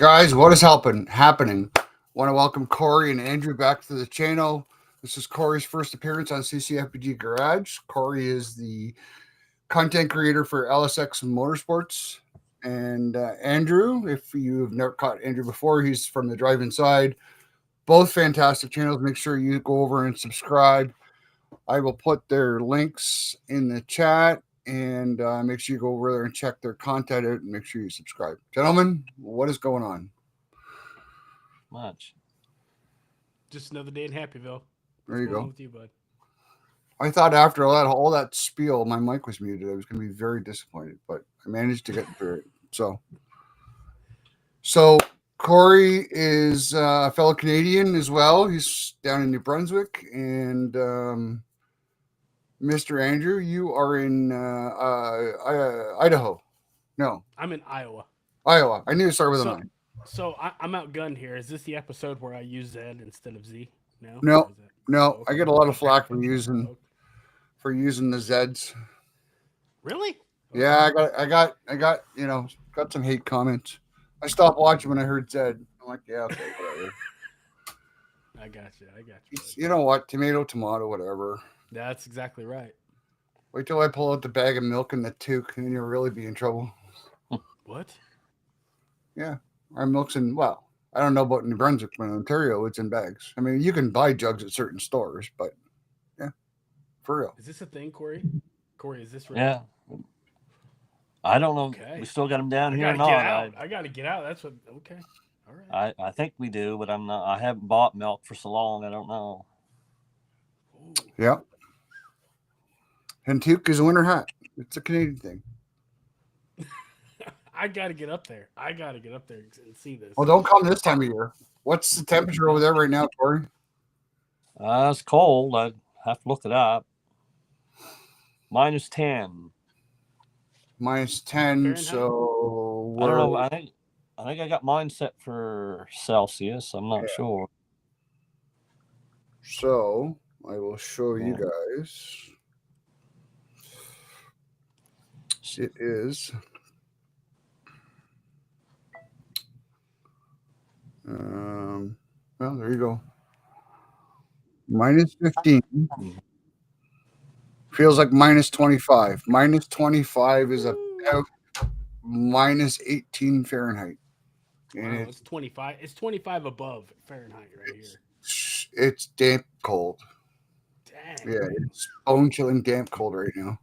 guys, what is happening? Want to welcome Corey and Andrew back to the channel. This is Corey's first appearance on Ccfbg Garage. Corey is the content creator for LSX Motorsports. And Andrew, if you have never caught Andrew before, he's from the drive-in side. Both fantastic channels. Make sure you go over and subscribe. I will put their links in the chat. And make sure you go over there and check their content out and make sure you subscribe. Gentlemen, what is going on? Much. Just another day in Happyville. There you go. With you, bud? I thought after all that spiel, my mic was muted. I was going to be very disappointed, but I managed to get through it. So Corey is a fellow Canadian as well. He's down in New Brunswick. And Mr. Andrew, you are in Idaho. No. I'm in Iowa. Iowa. I knew to start with a 9. So I'm outgunned here. Is this the episode where I use Z instead of Z? No. Okay. I get a lot of flack for using the Zeds. Really? Yeah, I got got some hate comments. I stopped watching when I heard Zed. I'm like, yeah, okay, whatever. I got you. You know what? Tomato, whatever. That's exactly right. Wait till I pull out the bag of milk and the toque, and you'll really be in trouble. What? Yeah, our milk's in. Well, I don't know about New Brunswick, but in Ontario, it's in bags. I mean, you can buy jugs at certain stores, but yeah, for real. Is this a thing, Corey? Corey, is this real? Yeah. I don't know. Okay. We still got them down here or not. I got to get out. That's what. Okay. All right. I think we do, but I'm not. I haven't bought milk for so long. I don't know. Ooh. Yeah. And toque is a winter hat. It's a Canadian thing. I got to get up there. And see this. Well, don't come this time of year. What's the temperature over there right now, Corey? It's cold. I have to look it up. -10. -10. Fahrenheit? So I don't know. I think I got mine set for Celsius. I'm not sure. So I will show you guys. It is. Well, there you go. -15. Feels like -25. -25 is about -18 Fahrenheit. And it's 25. It's 25 above Fahrenheit right here. It's damp cold. Dang. Yeah, it's bone chilling damp cold right now.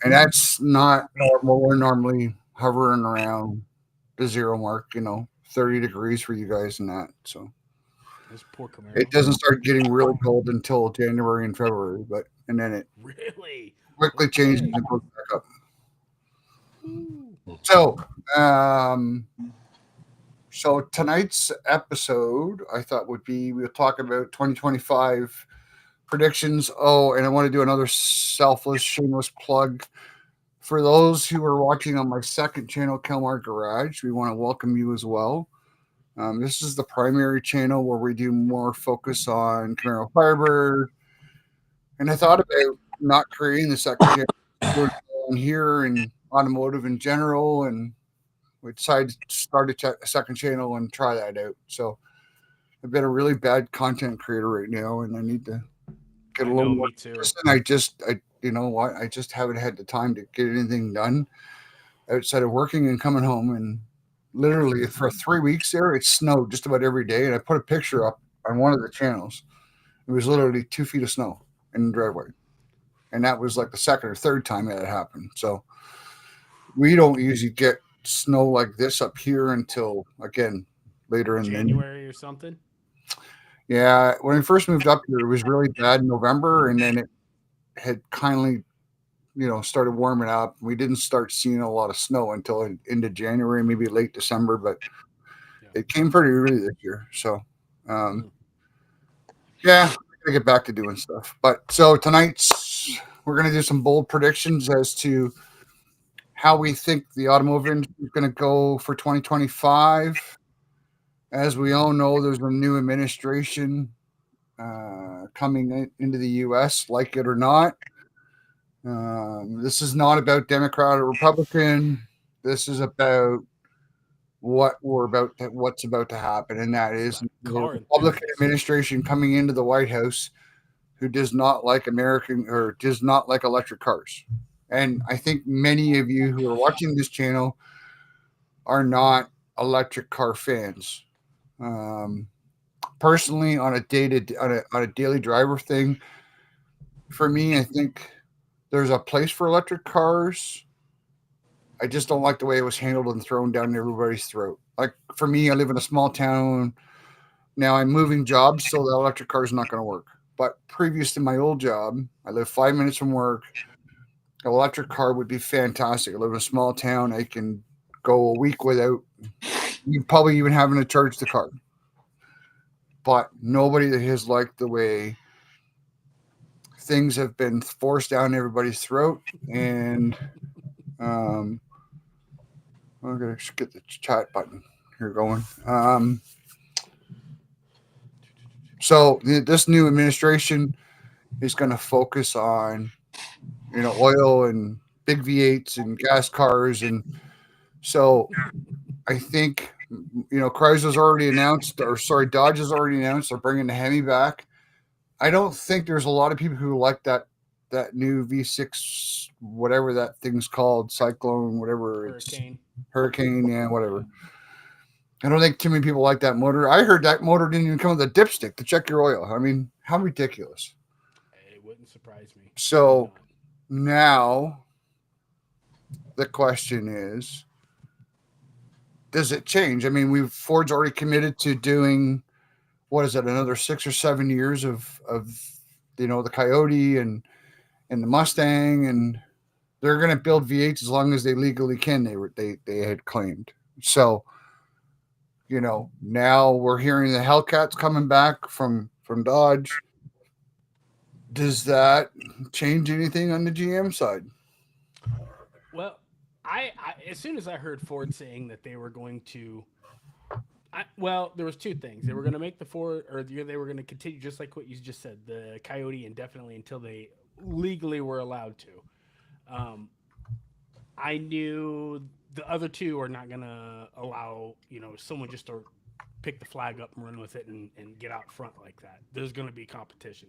And that's not normal. We're normally hovering around the 0 mark, 30 degrees for you guys and that. So it doesn't start getting really cold until January and February, and then it really quickly changes and goes back up. So tonight's episode, I thought we'll talk about 2025 predictions. Oh, and I want to do another selfless, shameless plug. For those who are watching on my second channel, Kelmar Garage, we want to welcome you as well. This is the primary channel where we do more focus on Camaro Firebird. And I thought about not creating the second channel here and automotive in general, and we decided to start a second channel and try that out. So I've been a really bad content creator right now, and I need to get a little more. Me too. I just haven't had the time to get anything done outside of working and coming home. And literally for 3 weeks there, it snowed just about every day. And I put a picture up on one of the channels. It was literally 2 feet of snow in the driveway. And that was like the second or third time that had happened. So we don't usually get snow like this up here until, again, later in January or something. Yeah, when we first moved up here, it was really bad in November, and then it had kindly, started warming up. We didn't start seeing a lot of snow until into January, maybe late December, but it came pretty early this year. So, we're gonna get back to doing stuff. But so tonight's we're gonna do some bold predictions as to how we think the automotive industry is going to go for 2025. As we all know, there's a new administration coming into the U.S., like it or not. This is not about Democrat or Republican. This is about what's about to happen, and that is the Car Republican enthusiasts. administration coming into the White House who does not like American or does not like electric cars. And I think many of you who are watching this channel are not electric car fans. Personally, on a daily driver thing, for me, I think there's a place for electric cars. I just don't like the way it was handled and thrown down everybody's throat. Like for me, I live in a small town. Now I'm moving jobs, so the electric car is not going to work. But previous to my old job, I live 5 minutes from work. An electric car would be fantastic. I live in a small town. I can go a week without you probably even having to charge the car. But nobody has liked the way things have been forced down everybody's throat. And I'm going to get the chat button here going. So this new administration is going to focus on, oil and big V8s and gas cars. And so I think, Chrysler's already announced, Dodge has already announced they're bringing the Hemi back. I don't think there's a lot of people who like that new V6, whatever that thing's called, Cyclone, whatever. Hurricane, yeah, whatever. I don't think too many people like that motor. I heard that motor didn't even come with a dipstick to check your oil. I mean, how ridiculous. It wouldn't surprise me. So now the question is, does it change? I mean, Ford's already committed to doing, what is it, another 6 or 7 years of the Coyote and the Mustang, and they're going to build V8s as long as they legally can. They had claimed. So, now we're hearing the Hellcats coming back from Dodge. Does that change anything on the GM side? Well, I as soon as I heard Ford saying that they were going to, there was two things. They were going to make the Ford, or they were going to continue just like what you just said, the Coyote indefinitely until they legally were allowed to. I knew the other two are not going to allow someone just to pick the flag up and run with it and get out front like that. There's going to be competition.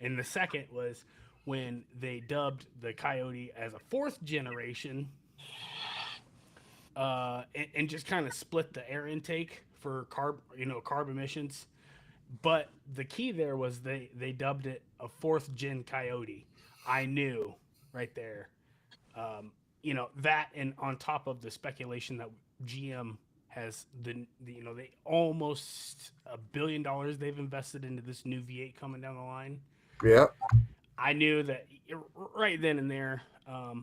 And the second was when they dubbed the Coyote as a fourth generation, and just kind of split the air intake for carb emissions. But the key there was they dubbed it a fourth gen Coyote. I knew right there, that, and on top of the speculation that GM has they almost $1 billion they've invested into this new V8 coming down the line. Yeah. I knew that right then and there.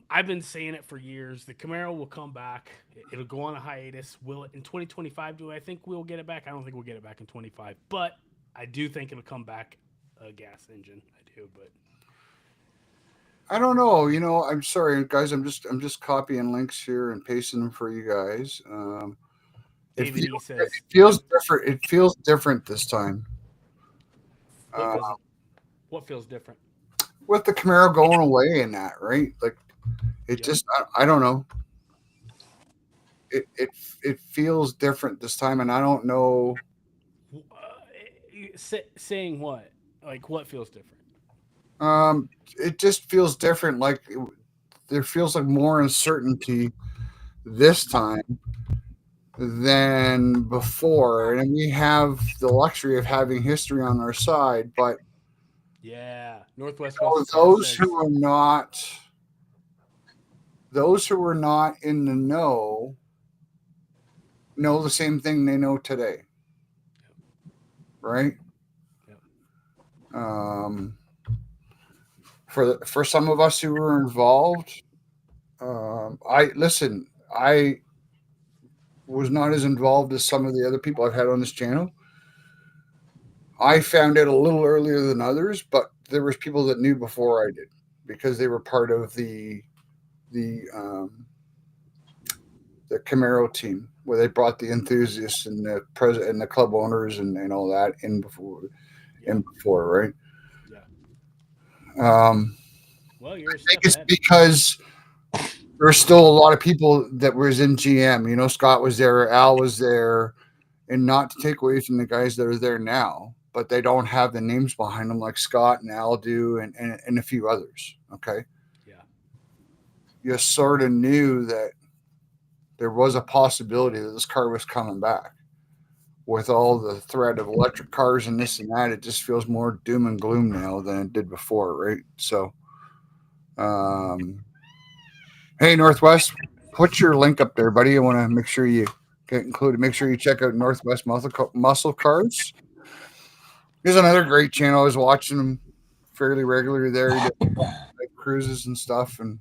I've been saying it for years. The Camaro will come back. It'll go on a hiatus. Will it in 2025? Do I think we'll get it back? I don't think we'll get it back in 25. But I do think it'll come back a gas engine. I do, but I don't know. I'm sorry, guys. I'm just copying links here and pasting them for you guys. It feels different. It feels different this time. What feels different? With the Camaro going away and that, right? Like, it just, I don't know. It feels different this time, and I don't know. Saying what? Like, what feels different? It just feels different. Like, there feels like more uncertainty this time than before, and we have the luxury of having history on our side, but yeah, Northwest. Those who are not in the know the same thing they know today, right? Yep. For some of us who were involved, I was not as involved as some of the other people I've had on this channel. I found out a little earlier than others, but there was people that knew before I did because they were part of the Camaro team where they brought the enthusiasts and the president and the club owners and all that in before, right? Yeah. Well, I think it's because there's still a lot of people that was in GM. You know, Scott was there, Al was there, and not to take away from the guys that are there now, but they don't have the names behind them like Scott and Al do, and a few others. Okay, Yeah. you sort of knew that there was a possibility that this car was coming back. With all the threat of electric cars and this and that, it just feels more doom and gloom now than it did before, right? So, um, hey, Northwest, put your link up there, buddy. I want to make sure you get included. Make sure you check out Northwest Muscle Cars. Here's another great channel. I was watching him fairly regularly there. He does cruises and stuff and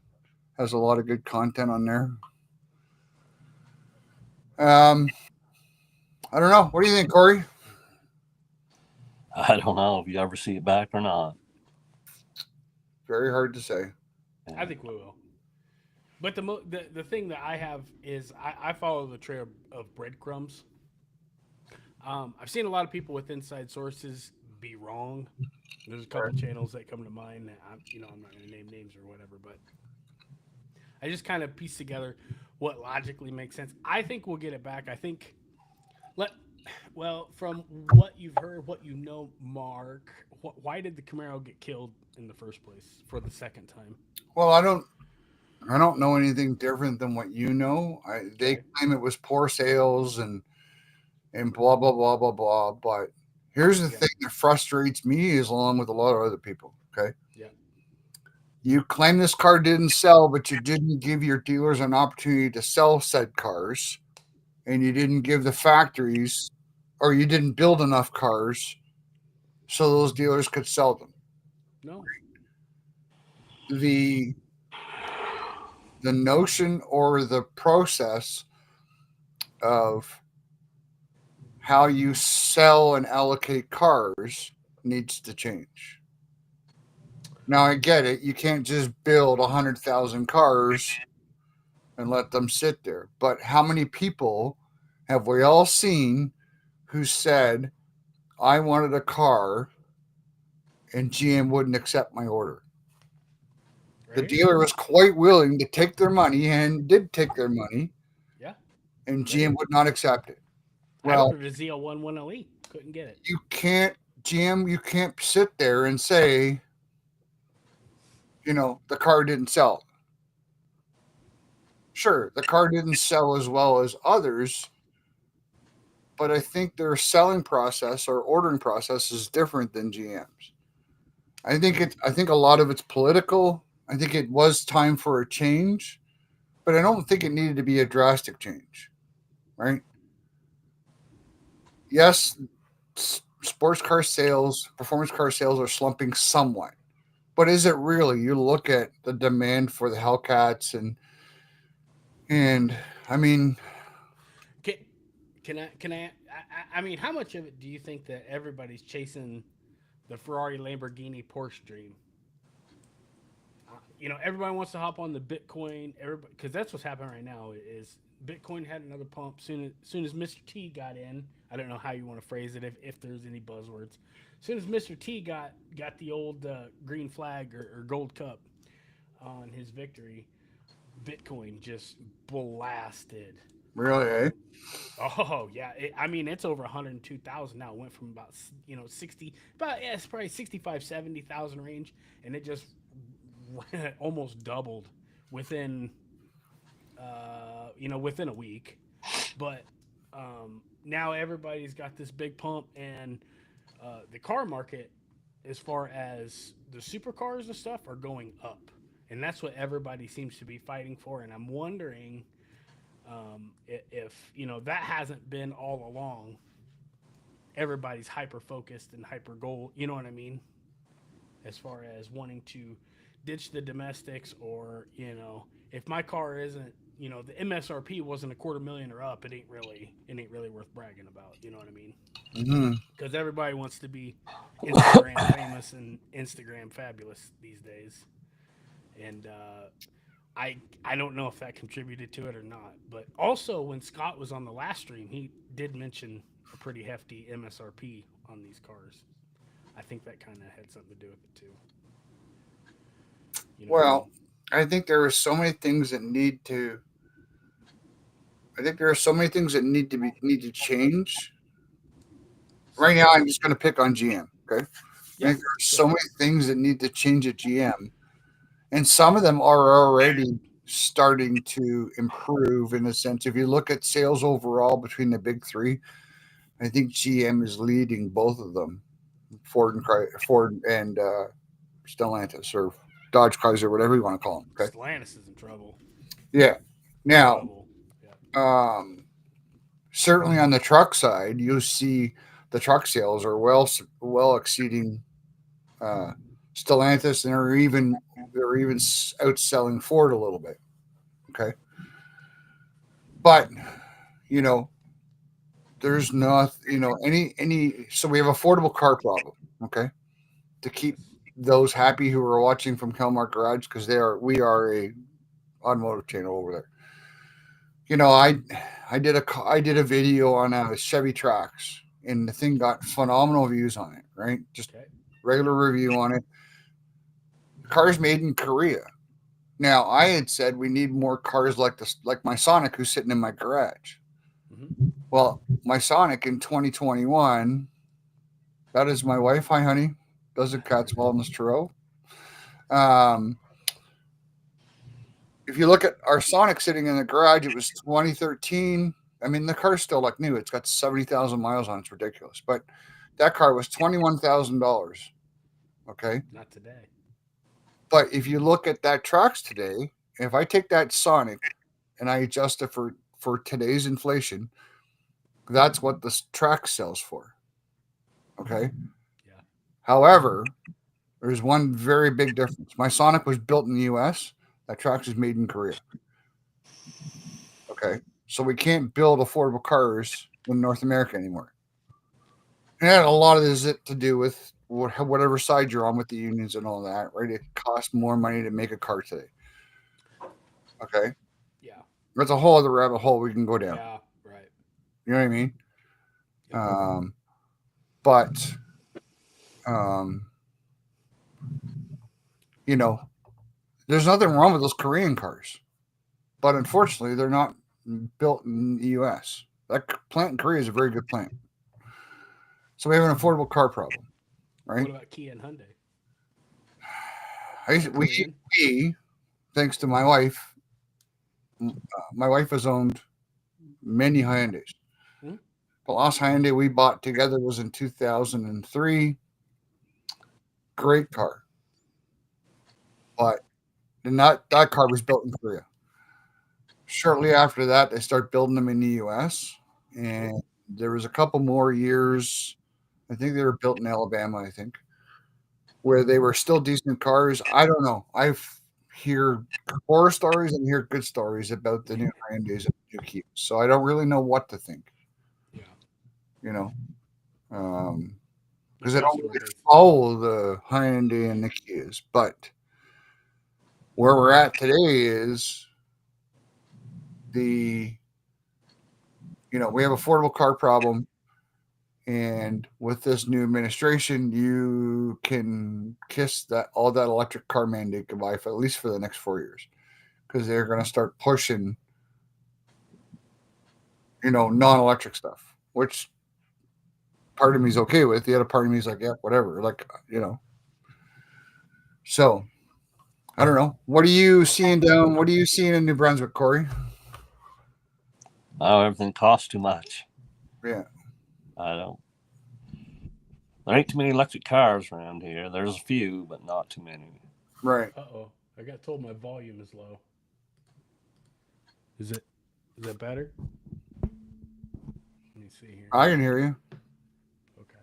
has a lot of good content on there. I don't know. What do you think, Corey? I don't know if you ever see it back or not. Very hard to say. I think we will. But the thing that I have is I follow the trail of breadcrumbs. I've seen a lot of people with inside sources be wrong. There's a couple channels that come to mind. I'm not going to name names or whatever, but I just kind of piece together what logically makes sense. I think we'll get it back. I think from what you've heard, what you know, Mark, why did the Camaro get killed in the first place for the second time? Well, I don't know anything different than what you know. They claim it was poor sales and blah blah blah blah blah. But here's the thing that frustrates me, is along with a lot of other people. Okay. Yeah. You claim this car didn't sell, but you didn't give your dealers an opportunity to sell said cars, and you didn't give the factories, or you didn't build enough cars so those dealers could sell them. No. The notion or the process of how you sell and allocate cars needs to change. Now, I get it. You can't just build 100,000 cars and let them sit there. But how many people have we all seen who said, I wanted a car and GM wouldn't accept my order? Right. The dealer was quite willing to take their money and did take their money. Yeah. And GM would not accept it. Well, I ordered a ZL1 1LE. Couldn't get it. You can't, GM, you can't sit there and say, the car didn't sell. Sure, the car didn't sell as well as others, but I think their selling process or ordering process is different than GM's. I think a lot of it's political. I think it was time for a change, but I don't think it needed to be a drastic change, right? Yes, sports car sales, performance car sales are slumping somewhat, but is it really? You look at the demand for the Hellcats and I mean, can I mean, how much of it do you think that everybody's chasing the Ferrari, Lamborghini, Porsche dream? Everybody wants to hop on the Bitcoin. Everybody, because that's what's happening right now. Is Bitcoin had another pump soon as Mr. T got in. I don't know how you want to phrase it, if there's any buzzwords. As soon as Mr. T got the old green flag or gold cup on his victory, Bitcoin just blasted. really, eh? Oh yeah, it's over 102,000 now. It went from about 60, it's probably 65, 70,000 range, and it just almost doubled within within a week. But now everybody's got this big pump, and the car market, as far as the supercars and stuff, are going up, and that's what everybody seems to be fighting for. And I'm wondering if that hasn't been all along. Everybody's hyper focused and hyper goal. You know what I mean? As far as wanting to ditch the domestics, or if my car isn't, the MSRP wasn't $250,000 or up, it ain't really worth bragging about. You know what I mean? Because everybody wants to be Instagram famous and Instagram fabulous these days, and I don't know if that contributed to it or not. But also, when Scott was on the last stream, he did mention a pretty hefty MSRP on these cars. I think that kind of had something to do with it too. Well, I think there are so many things that need to. I think there are so many things that need to change. Right now, I'm just going to pick on GM. Okay, I Yeah. think there are so many things that need to change at GM, and some of them are already starting to improve in a sense. If you look at sales overall between the big three, I think GM is leading both of them, Ford and Stellantis or Dodge Chrysler, whatever you want to call them. Okay, Stellantis is in trouble. yeah. Now, Trouble. Yeah. um, certainly on the truck side, you see the truck sales are well exceeding uh, Stellantis, and they're even outselling Ford a little bit. Okay, but you know, there's not any. So we have affordable car problem. Okay, to keep those happy who are watching from Kelmar Garage because we are a automotive channel over there. You know, I did a video on Chevy Trax, and the thing got phenomenal views on it. Right, just Okay. regular review on it. The car's made in Korea. Now, I had said we need more cars like this, like my Sonic, who's sitting in my garage. Mm-hmm. Well, my Sonic in 2021, that is my wife. Hi, honey. Does it cat's wellness Turo? Um, if you look at our Sonic sitting in the garage, it was 2013. I mean, the car's still like new. It's got 70,000 miles on it. It's ridiculous. But that car was $21,000. Okay. Not today. But if you look at that Trax today, if I take that Sonic and I adjust it for today's inflation, that's what the Trax sells for. Okay. Yeah. However, there's one very big difference. My Sonic was built in the US. That Trax is made in Korea. Okay. So we can't build affordable cars in North America anymore. And a lot of this is to do with whatever side you're on with the unions and all that, right? It costs more money to make a car today. Okay. Yeah. That's a whole other rabbit hole we can go down. Yeah. Right. You know what I mean? Yep. But, um, you know, there's nothing wrong with those Korean cars. But unfortunately, they're not built in the US. That plant in Korea is a very good plant. So we have an affordable car problem, right? What about Kia and Hyundai? We, thanks to my wife has owned many Hyundais. Hmm? The last Hyundai we bought together was in 2003. Great car. But that car was built in Korea. Shortly after that, they start building them in the US. And there was a couple more years. I think they were built in Alabama, I think, where they were still decent cars. I don't know. I've hear horror stories and hear good stories about the new Hyundais and new Kias. So I don't really know what to think, Yeah. you know, because The I don't customer really base. follow the Hyundai and the Kias. But where we're at today is the, we have affordable car problem. And with this new administration, you can kiss that all that electric car mandate goodbye for at least for the next 4 years, because they're going to start pushing, non-electric stuff, which part of me is okay with. The other part of me is like, yeah, whatever. Like, So I don't know. What are you seeing in New Brunswick, Corey? Oh, everything costs too much. Yeah. I don't. There ain't too many electric cars around here. There's a few, but not too many. Right. Uh-oh. I got told my volume is low. Is that better? Let me see here. I can hear you. Okay.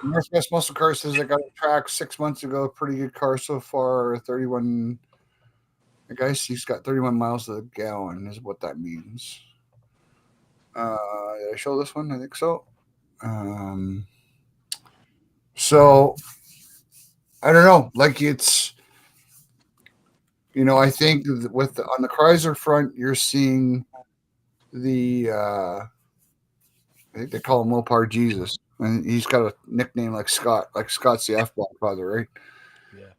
Northwest Muscle Car says they got a track 6 months ago. Pretty good car so far. 31. I guess he's got 31 miles to the gallon is what that means. Did I show this one? I think so. So I don't know. Like it's, I think on the Chrysler front, you're seeing the I think they call him Mopar Jesus. And he's got a nickname like Scott the F-Block father, right? Yeah.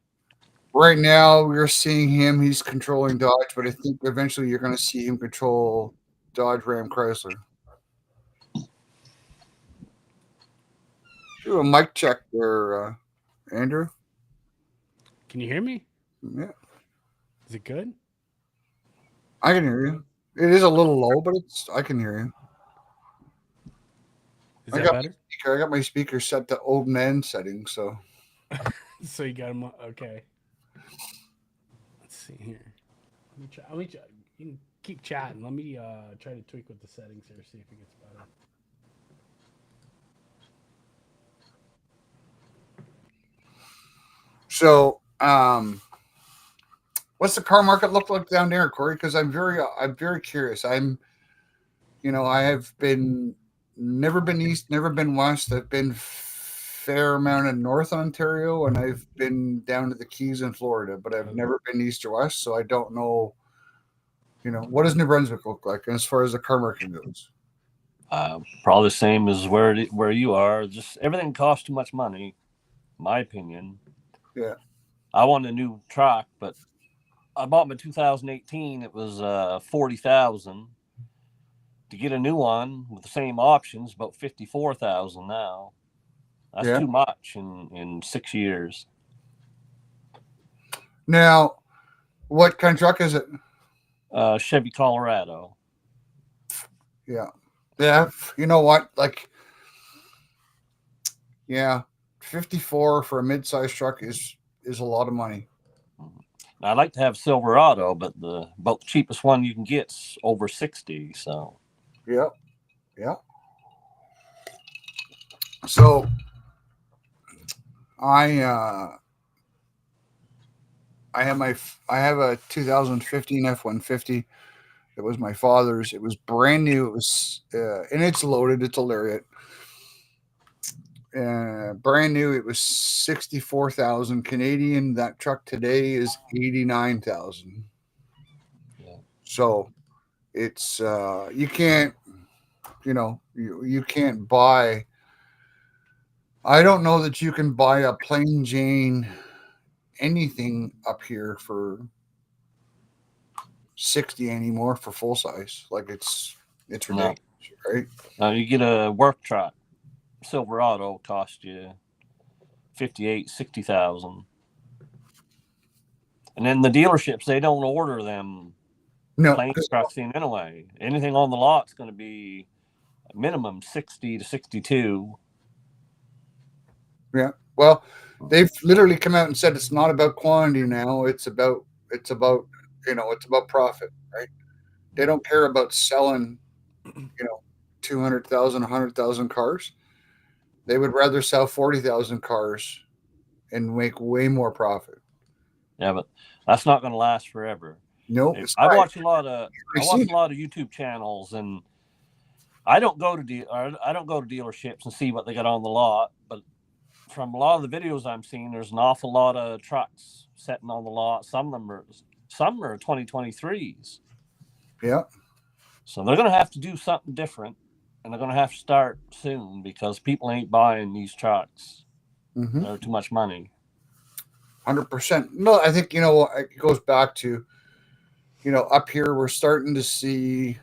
Right now, we're seeing him. He's controlling Dodge, but I think eventually you're going to see him control Dodge, Ram, Chrysler. Do a mic check there, Andrew. Can you hear me? Yeah, Is it good? I can hear you. It is a little low, but I can hear you. Is that better? I got my speaker set to open end settings, so. So you got him. Okay. Let's see here. Let me try. You can keep chatting. Let me try to tweak with the settings here, see if it gets better. So, what's the car market look like down there, Corey? Because I'm very curious. I have never been east, never been west. I've been fair amount in North Ontario, and I've been down to the Keys in Florida, but I've never been east or west, so I don't know. What does New Brunswick look like as far as the car market goes? Probably the same as where you are. Just everything costs too much money, in my opinion. Yeah. I want a new truck, but I bought my 2018. It was $40,000. To get a new one with the same options, about $54,000 now. That's too much in 6 years. Now, what kind of truck is it? Chevy Colorado. Yeah. You know what? 54 for a mid-sized truck is a lot of money. I'd like to have Silverado, but about the cheapest one you can get's over 60. So. Yeah. So I have a 2015 F-150. It was my father's. It was brand new. It was and it's loaded. It's a Lariat. Brand new. It was 64,000 Canadian. That truck today is 89,000. Yeah. So it's you can't you can't buy. I don't know that you can buy a plain Jane anything up here for 60 anymore for full size. Like it's ridiculous, right? You get a work truck. Silverado cost you 60,000. And then the dealerships, they don't order them plain trucks in anyway. Anything on the lot's going to be minimum 60 to 62. Yeah. Well, they've literally come out and said it's not about quantity now. It's about profit, right? They don't care about selling, 200,000, 100,000 cars. They would rather sell 40,000 cars and make way more profit. Yeah, but that's not going to last forever. No, I watch a lot of YouTube channels, and I don't go to dealerships and see what they got on the lot. But from a lot of the videos I'm seeing, there's an awful lot of trucks sitting on the lot. Some are 2023s. Yeah. So they're going to have to do something different, and they're going to have to start soon because people ain't buying these trucks. Mm-hmm. They're too much money. 100%. No, I think, it goes back to, up here we're starting to see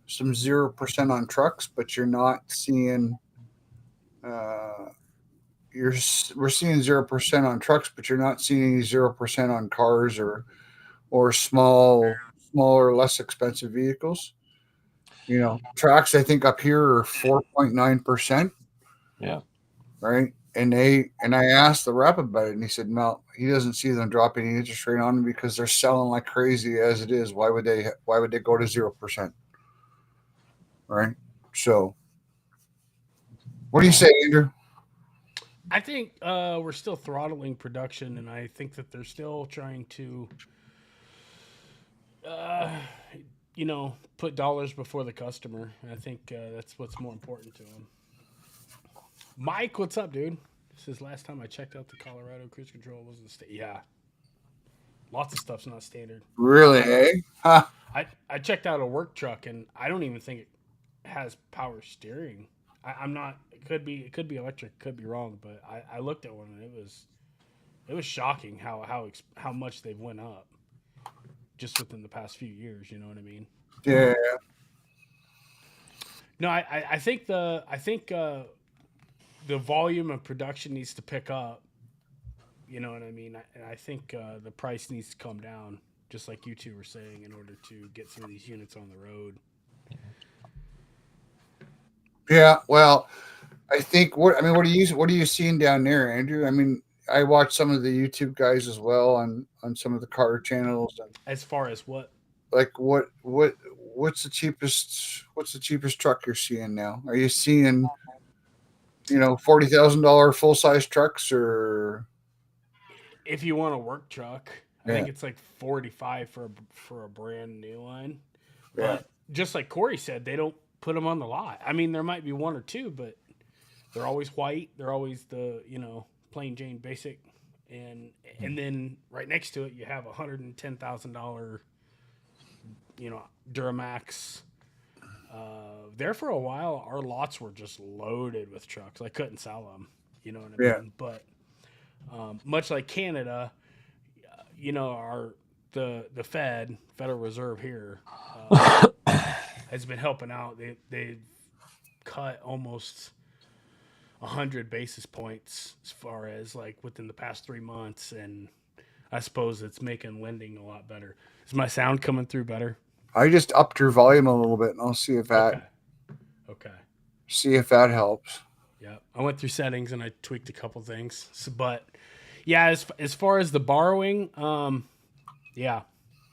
some 0% on trucks, but you're not seeing, we're seeing 0% on trucks, but you're not seeing any 0% on cars or smaller, less expensive vehicles. Tracks I think up here are 4.9%. Yeah. Right. And I asked the rep about it, and he said, "No, he doesn't see them dropping the interest rate on them because they're selling like crazy as it is. Why would they go to 0%?" Right. So, what do you say, Andrew? I think we're still throttling production, and I think that they're still trying to, put dollars before the customer. And I think that's what's more important to them. Mike, what's up, dude? This is last time I checked out the Colorado cruise control wasn't yeah. Lots of stuff's not standard. Really, eh? Huh. I checked out a work truck, and I don't even think it has power steering. I'm not Could be electric, could be wrong, but I looked at one and it was shocking how much they've went up just within the past few years. You know what I mean? Yeah. No, I think the volume of production needs to pick up. You know what I mean? And I think the price needs to come down, just like you two were saying, in order to get some of these units on the road. Yeah. Well, I think what are you seeing down there, Andrew? I mean, I watch some of the YouTube guys as well on some of the car channels, and As far as what? like what's the cheapest truck you're seeing now? Are you seeing $40,000 full size trucks or If you want a work truck, I yeah think it's like 45 for a brand new one. yeah But just like Corey said, they don't put them on the lot. I mean, there might be one or two, but they're always white. They're always the plain Jane basic, and then right next to it you have $110,000 Duramax. There for a while, our lots were just loaded with trucks. I couldn't sell them. You know what I yeah mean? But much like Canada, the Federal Reserve here, has been helping out. They've cut almost 100 basis points as far as like within the past 3 months, and I suppose it's making lending a lot better. Is my sound coming through better? I just upped your volume a little bit, and I'll see if that helps. Yeah, I went through settings and I tweaked a couple things. So, but yeah, as far as the borrowing, yeah,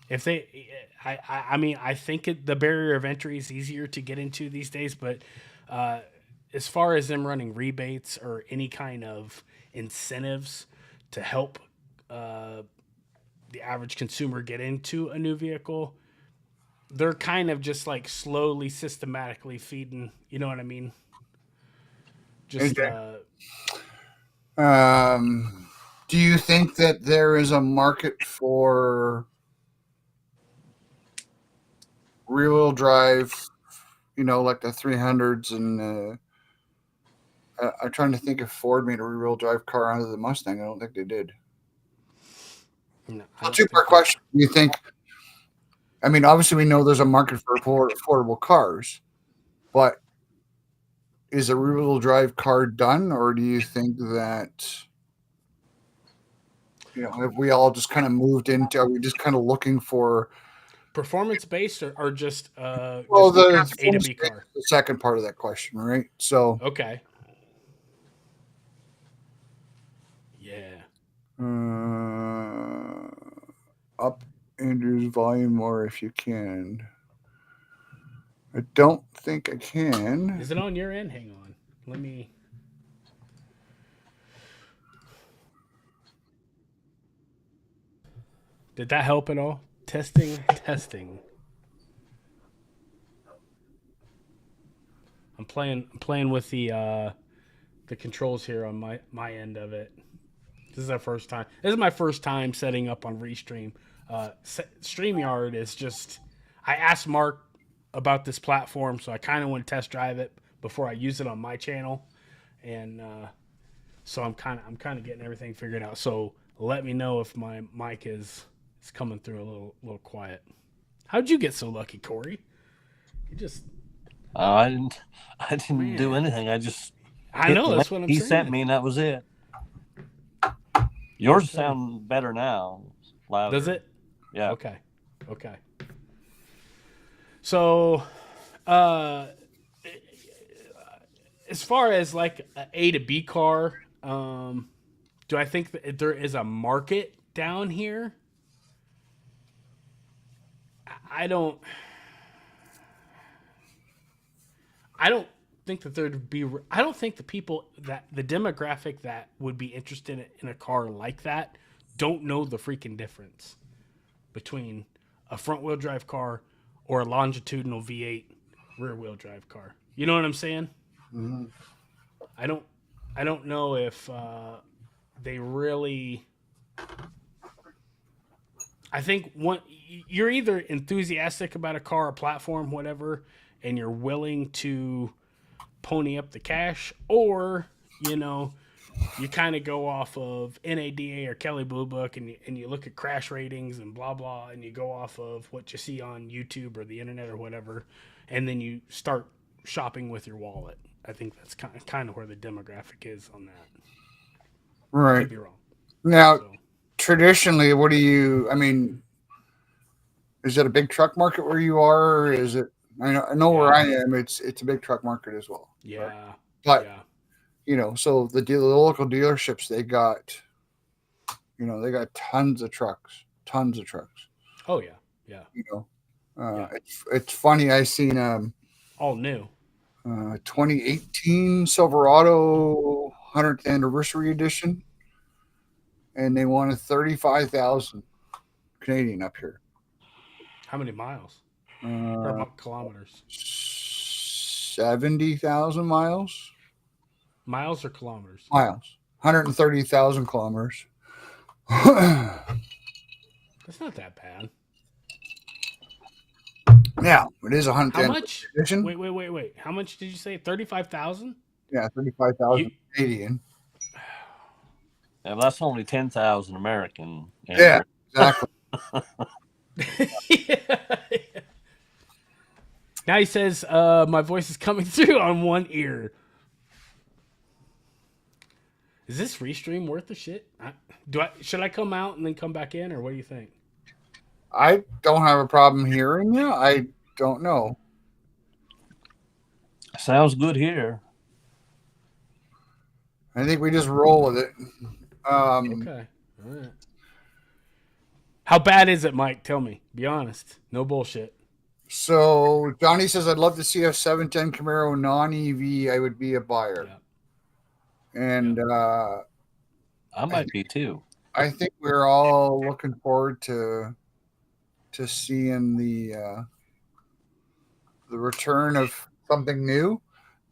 if they, I mean, I think the barrier of entry is easier to get into these days. But as far as them running rebates or any kind of incentives to help the average consumer get into a new vehicle, they're kind of just like slowly, systematically feeding. You know what I mean? Just do you think that there is a market for rear-wheel drive, like the 300s, and I'm trying to think if Ford made a rear-wheel drive car out of the Mustang. I don't think they did. no, Two-part question. Do you think, I mean, obviously we know there's a market for affordable cars, but is a rear-wheel drive car done, or do you think that, if we all just kind of moved into, are we just kind of looking for performance based or just the A to B car? The second part of that question, right? So Okay. Yeah. Up Andrew's volume more if you can. I don't think I can. Is it on your end? Hang on. Let me. Did that help at all? Testing. I'm playing with the controls here on my end of it. This is our first time. This is my first time setting up on Restream. StreamYard is just. I asked Mark about this platform, so I kind of want to test drive it before I use it on my channel, and so I'm kind of getting everything figured out. So let me know if my mic is coming through a little quiet. How'd you get so lucky, Corey? You just. I didn't do anything. I know, that's what I'm saying. He sent me, and that was it. Yours sound better now. Louder. Does it? Yeah. Okay. So, as far as like an A to B car, do I think that there is a market down here? I don't think that there'd be. I don't think the people that the demographic that would be interested in a car like that don't know the freaking difference between a front wheel drive car or a longitudinal V8 rear wheel drive car. You know what I'm saying? Mm-hmm. I don't know if they really. I think you're either enthusiastic about a car, a platform, whatever, and you're willing to pony up the cash, or you kind of go off of NADA or Kelly Blue Book, and you look at crash ratings and blah blah, and you go off of what you see on YouTube or the internet or whatever, and then you start shopping with your wallet. I think that's kind of where the demographic is on that. Right. Could be wrong. Now, So, traditionally, what do you? I mean, is it a big truck market where you are? Or is it? I know where I am. It's a big truck market as well. yeah. Right? But Yeah. so the local dealerships, they got tons of trucks. Oh yeah. Yeah. Yeah. It's funny. I seen All new. 2018 Silverado 100th anniversary edition, and they wanted 35,000 Canadian up here. How many miles? Or kilometers? 70,000 miles. Miles or kilometers? Miles. 130,000 kilometers. That's not that bad. Yeah, it is a 100th How much? edition. Wait. How much did you say? 35,000? Yeah, 35,000 Canadian. Yeah, but that's only 10,000 American. Yeah, exactly. Yeah. Now he says, my voice is coming through on one ear. Is this restream worth the shit? Should I come out and then come back in, or what do you think? I don't have a problem hearing you. I don't know. Sounds good here. I think we just roll with it. Okay. All right. How bad is it, Mike? Tell me. Be honest. No bullshit. So Johnny says, I'd love to see a 710 Camaro non-EV. I would be a buyer. Yeah. And I might be too. I think we're all looking forward to seeing the return of something new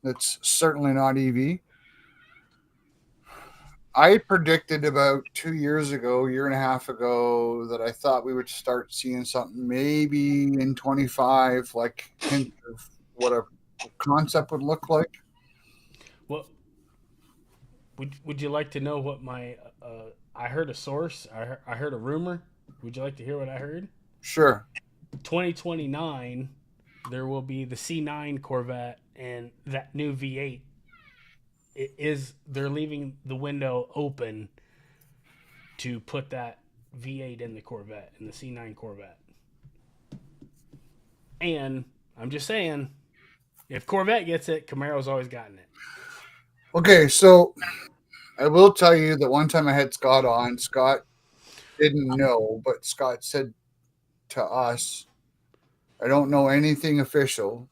that's certainly not EV. I predicted about 2 years ago, year and a half ago, that I thought we would start seeing something maybe in 25, like hint of what a concept would look like. Well, would you like to know what my I heard a source? I heard a rumor. Would you like to hear what I heard? Sure. 2029, there will be the C9 Corvette and that new V8. They're leaving the window open to put that V8 in the Corvette, in the C9 Corvette. And I'm just saying, if Corvette gets it, Camaro's always gotten it. Okay, so I will tell you that one time I had Scott on. Scott didn't know, but Scott said to us, I don't know anything official,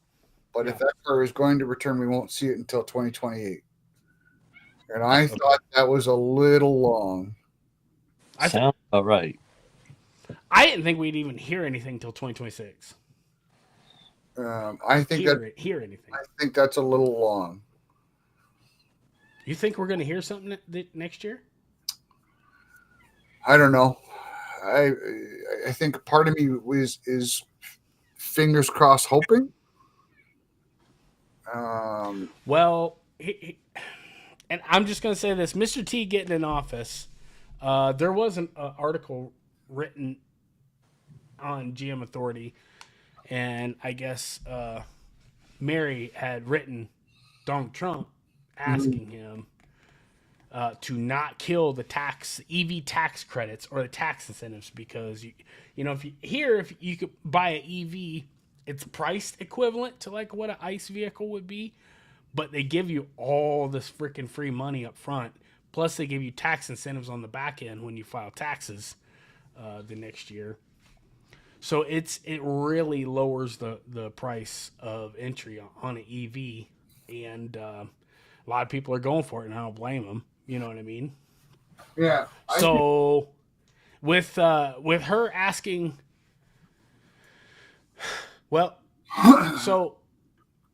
but if that car is going to return, we won't see it until 2028. And I thought that was a little long. Sounds about right. I didn't think we'd even hear anything until 2026. I think hear anything. I think that's a little long. You think we're going to hear something next year? I don't know. I think part of me is fingers crossed hoping. Well, and I'm just going to say this. Mr. T getting in office, there was an article written on GM Authority, and I guess Mary had written Donald Trump asking him to not kill the EV tax credits or the tax incentives, because if you could buy an EV, it's priced equivalent to like what an ICE vehicle would be, but they give you all this freaking free money up front, plus they give you tax incentives on the back end when you file taxes the next year. So it really lowers the price of entry on an EV, and a lot of people are going for it, and I don't blame them. You know what I mean? Yeah. So with her asking, well, so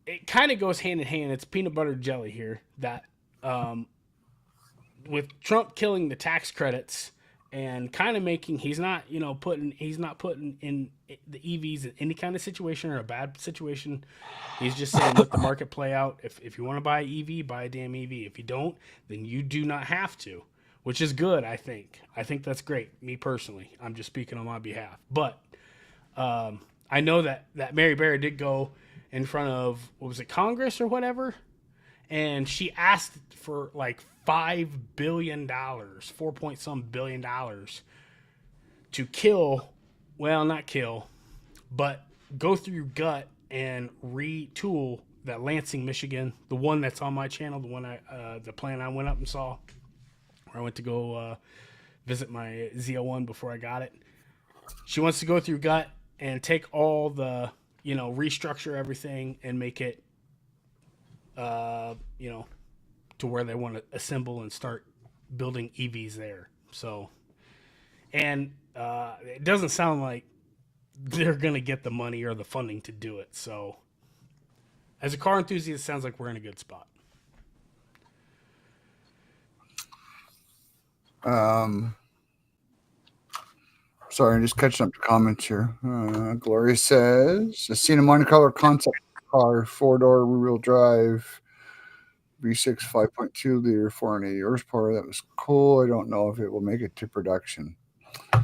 it kind of goes hand in hand. It's peanut butter jelly here that with Trump killing the tax credits and kind of making he's not putting in the EVs in any kind of situation or a bad situation. He's just saying let the market play out. If you want to buy an EV, buy a damn EV. If you don't, then you do not have to, which is good. I think that's great. Me personally, I'm just speaking on my behalf. But I know that Mary Barra did go in front of, what was it, Congress or whatever, and she asked for like $5 billion, 4 point some $billion to kill, well, not kill, but go through your gut and retool that Lansing, Michigan, the one that's on my channel, the plant I went up and saw, where I went to go visit my Z01 before I got it. She wants to go through gut and take all the, restructure everything and make it, to where they want to assemble and start building EVs there. So, and it doesn't sound like they're going to get the money or the funding to do it. So, as a car enthusiast, it sounds like we're in a good spot. Sorry, I'm just catching up to comments here. Gloria says, I've seen a Monte Carlo concept car, 4-door rear-wheel drive, V6 5.2 liter, 480 horsepower. That was cool. I don't know if it will make it to production. I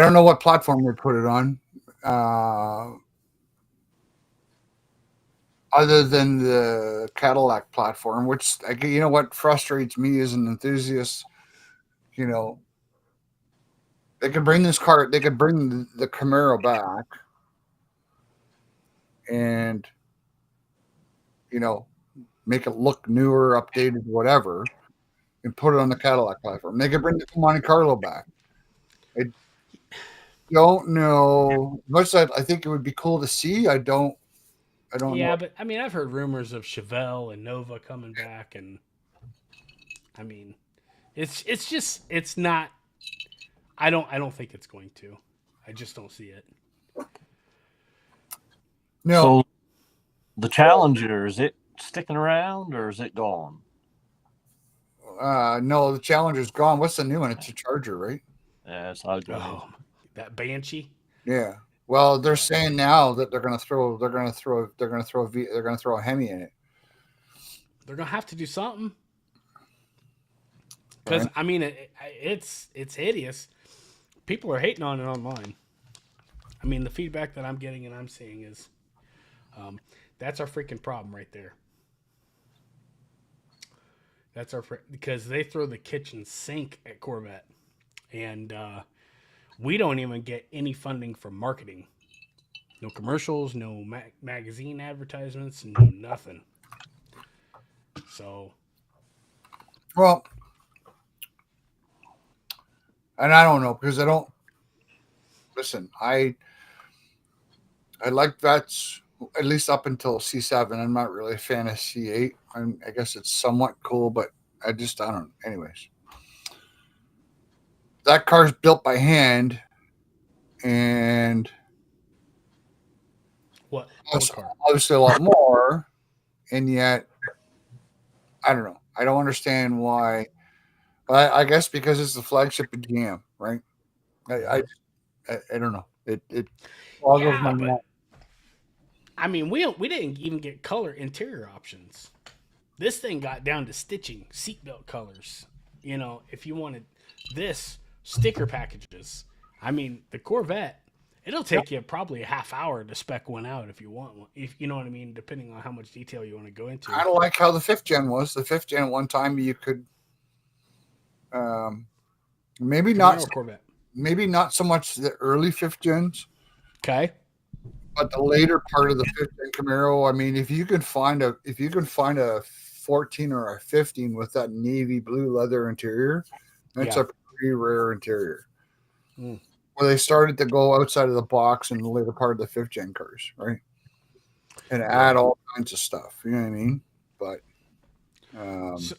don't know what platform they put it on. Other than the Cadillac platform, which, what frustrates me as an enthusiast, they could bring this car, they could bring the Camaro back and, make it look newer, updated, whatever, and put it on the Cadillac platform. They could bring the Monte Carlo back. I don't know. Much I think it would be cool to see. I don't Yeah, know. but I mean, I've heard rumors of Chevelle and Nova coming back, and I mean, it's not. I don't think it's going to. I just don't see it. No. So the Challenger, is it sticking around or is it gone? No, the Challenger's gone. What's the new one? It's a Charger, right? Yeah, it's ugly. Oh, that Banshee. Yeah. Well, they're saying now that they're going to throw a Hemi in it. They're gonna have to do something because Right. I mean, it's hideous. People are hating on it online. I mean, the feedback that I'm getting and I'm seeing is, that's our freaking problem right there. That's because they throw the kitchen sink at Corvette, and we don't even get any funding from marketing. No commercials, no magazine advertisements, no nothing. So, Well, and I don't know because I don't listen. I like that's at least up until C7. I'm not really a fan of C8. I guess it's somewhat cool, but I don't. Anyways, that car's built by hand, and what car? obviously a lot more, and yet I don't know. I don't understand why. I guess because it's the flagship of GM, right? I don't know. It boggles my Yeah, mind. but I mean, we didn't even get color interior options. This thing got down to stitching, seatbelt colors. If you wanted this, sticker packages. I mean, the Corvette, it'll take you probably a half hour to spec one out if you want one. If you know what I mean, depending on how much detail you want to go into. Kind of like how the 5th gen was. The 5th gen, at one time you could, maybe Camaro Corvette. maybe not so much the early 5th gens, Okay. but the later part of the 5th gen Camaro. I mean, if you can find a 14 or a 15 with that navy blue leather interior, that's a pretty rare interior. Mm. Where they started to go outside of the box in the later part of the 5th gen cars, right? And add all kinds of stuff. You know what I mean? But so,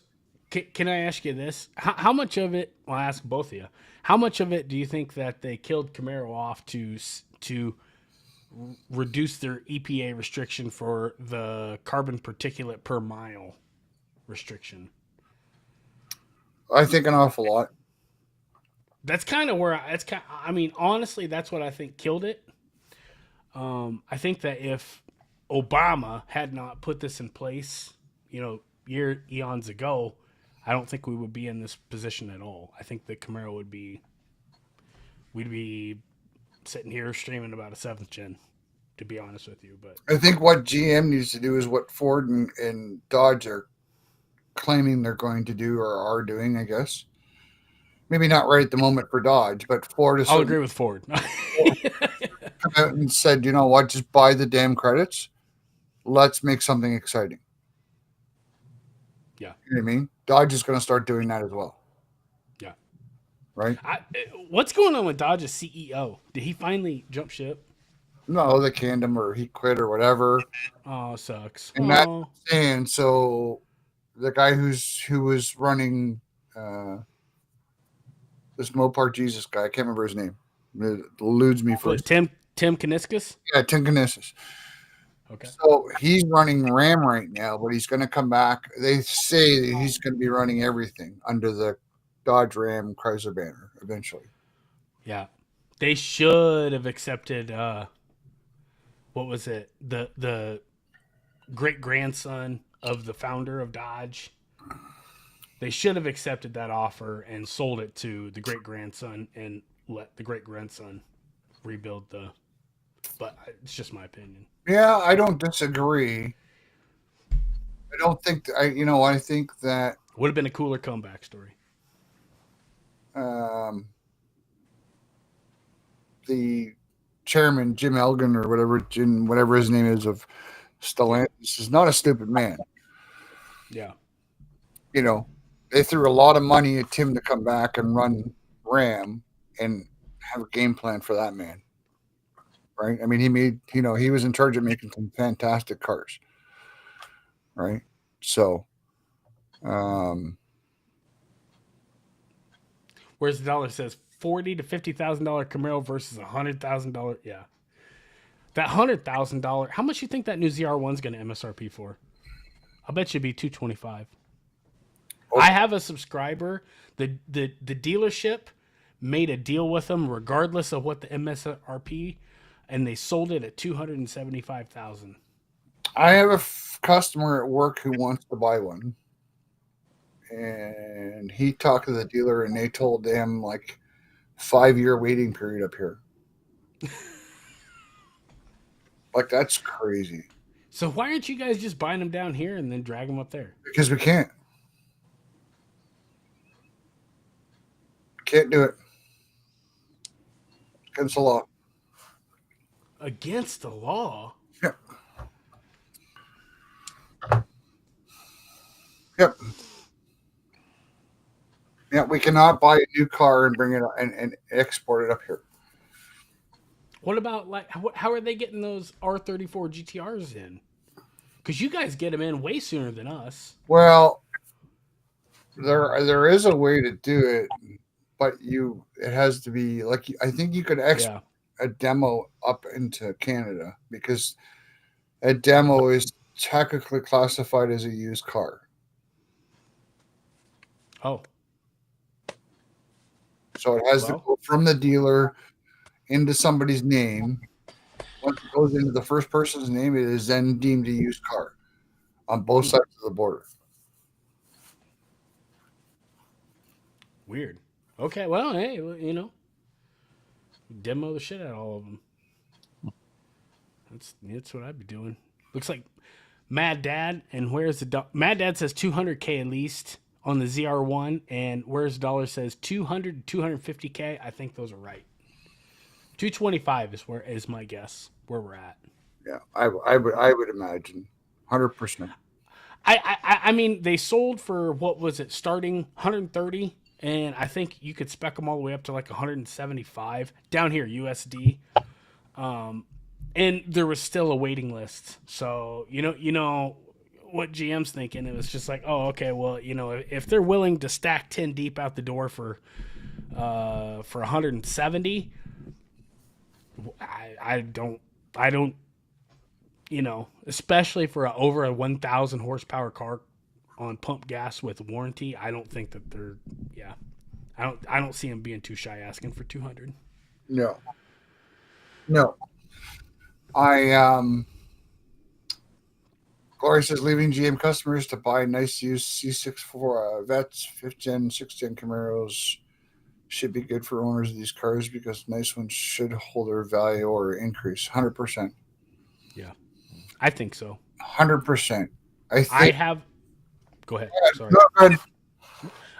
can I ask you this? How much of it? Well, I'll ask both of you. How much of it do you think that they killed Camaro off to reduce their EPA restriction for the carbon particulate per mile? restriction. I think an awful lot. That's kind of where I mean, honestly, that's what I think killed it. I think that if Obama had not put this in place, eons ago, I don't think we would be in this position at all. I think the Camaro we'd be sitting here streaming about a 7th gen, to be honest with you. But I think what GM needs to do is what Ford and Dodge are claiming they're going to do or are doing, I guess. Maybe not right at the moment for Dodge, but Ford is. I'll agree with Ford. Come out and said, you know what, just buy the damn credits. Let's make something exciting. Yeah. You know what I mean? Dodge is going to start doing that as well. Yeah. Right? What's going on with Dodge's CEO? Did he finally jump ship? No, they canned him or he quit or whatever. Oh, sucks. And so the guy who was running this Mopar Jesus guy, I can't remember his name. It eludes me for Tim Kaniskis? Yeah, Tim Kaniskis. Okay. So he's running Ram right now, but he's going to come back. They say that he's going to be running everything under the Dodge Ram Chrysler banner eventually. Yeah. They should have accepted what was it? The great grandson of the founder of Dodge. They should have accepted that offer and sold it to the great grandson and let the great grandson rebuild the. But it's just my opinion. Yeah, I don't disagree. I don't think I think that would have been a cooler comeback story. The chairman Jim Elgin or whatever his name is of Stellantis is not a stupid man. Yeah. They threw a lot of money at Tim to come back and run Ram and have a game plan for that man. Right? I mean, he was in charge of making some fantastic cars. Right? So, whereas the dollar says $40,000 to $50,000 Camaro versus $100,000. Yeah. That $100,000, how much you think that new ZR1 is going to MSRP for? I'll bet you it'd be $225,000. Oh. I have a subscriber. The dealership made a deal with them regardless of what the MSRP, and they sold it at $275,000. I have a customer at work who wants to buy one, and he talked to the dealer, and they told him like 5-year waiting period up here. Like, that's crazy. So why aren't you guys just buying them down here and then drag them up there? Because we can't. Can't do it. Against the law. Against the law? Yep. Yep. Yeah, we cannot buy a new car and bring it and export it up here. What about, like, how are they getting those R34 GTRs in? Because you guys get them in way sooner than us. Well, there is a way to do it, but it has to be like, I think you could export a demo up into Canada because a demo is technically classified as a used car. Oh. So it has to go from the dealer into somebody's name. Once it goes into the first person's name, it is then deemed a used car on both sides of the border. Weird. Okay, well, hey, demo the shit out of all of them. That's what I'd be doing. Looks like Mad Dad, and where's the Mad Dad says $200K at least on the ZR1, and where's dollar says 200 to 250K. I think those are right. 225 is my guess where we're at. Yeah, I would imagine 100%. I mean, they sold for, what was it, starting 130, and I think you could spec them all the way up to like 175 down here USD. And there was still a waiting list. So, you know what GM's thinking. It was just like, oh, okay, well, if they're willing to stack 10 deep out the door for 170, I don't, especially for over a 1,000 horsepower car on pump gas with warranty, I don't think that they're I don't see them being too shy asking for 200. No. Gloria says leaving GM customers to buy nice used C6 for Vets, 5th gen, 6th gen Camaros should be good for owners of these cars because nice ones should hold their value or increase. 100%. Yeah, I think so. 100%. I have. Go ahead. Sorry. No, go ahead.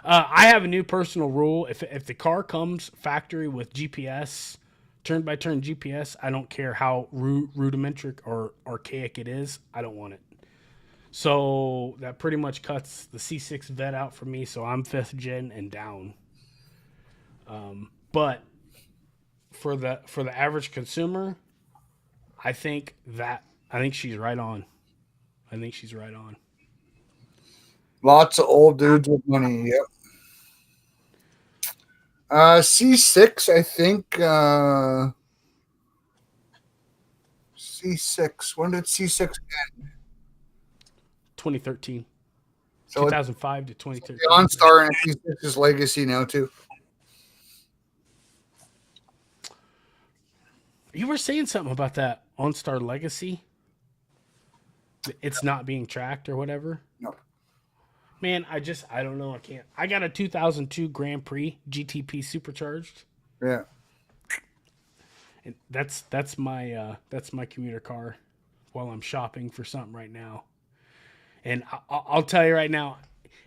I have a new personal rule. If the car comes factory with GPS, turn by turn GPS, I don't care how rudimentary or archaic it is. I don't want it. So that pretty much cuts the C6 vet out for me. So I'm 5th gen and down. But for the average consumer, I think she's right on. I think she's right on. Lots of old dudes with money. Yep. C6, I think. C6. When did C6 end? 2013. So 2005 to 2013. The OnStar and C6's legacy now, too. You were saying something about that OnStar legacy. It's not being tracked or whatever. No. Man, I don't know. I can't. I got a 2002 Grand Prix GTP supercharged. Yeah. And that's my commuter car while I'm shopping for something right now. And I'll tell you right now,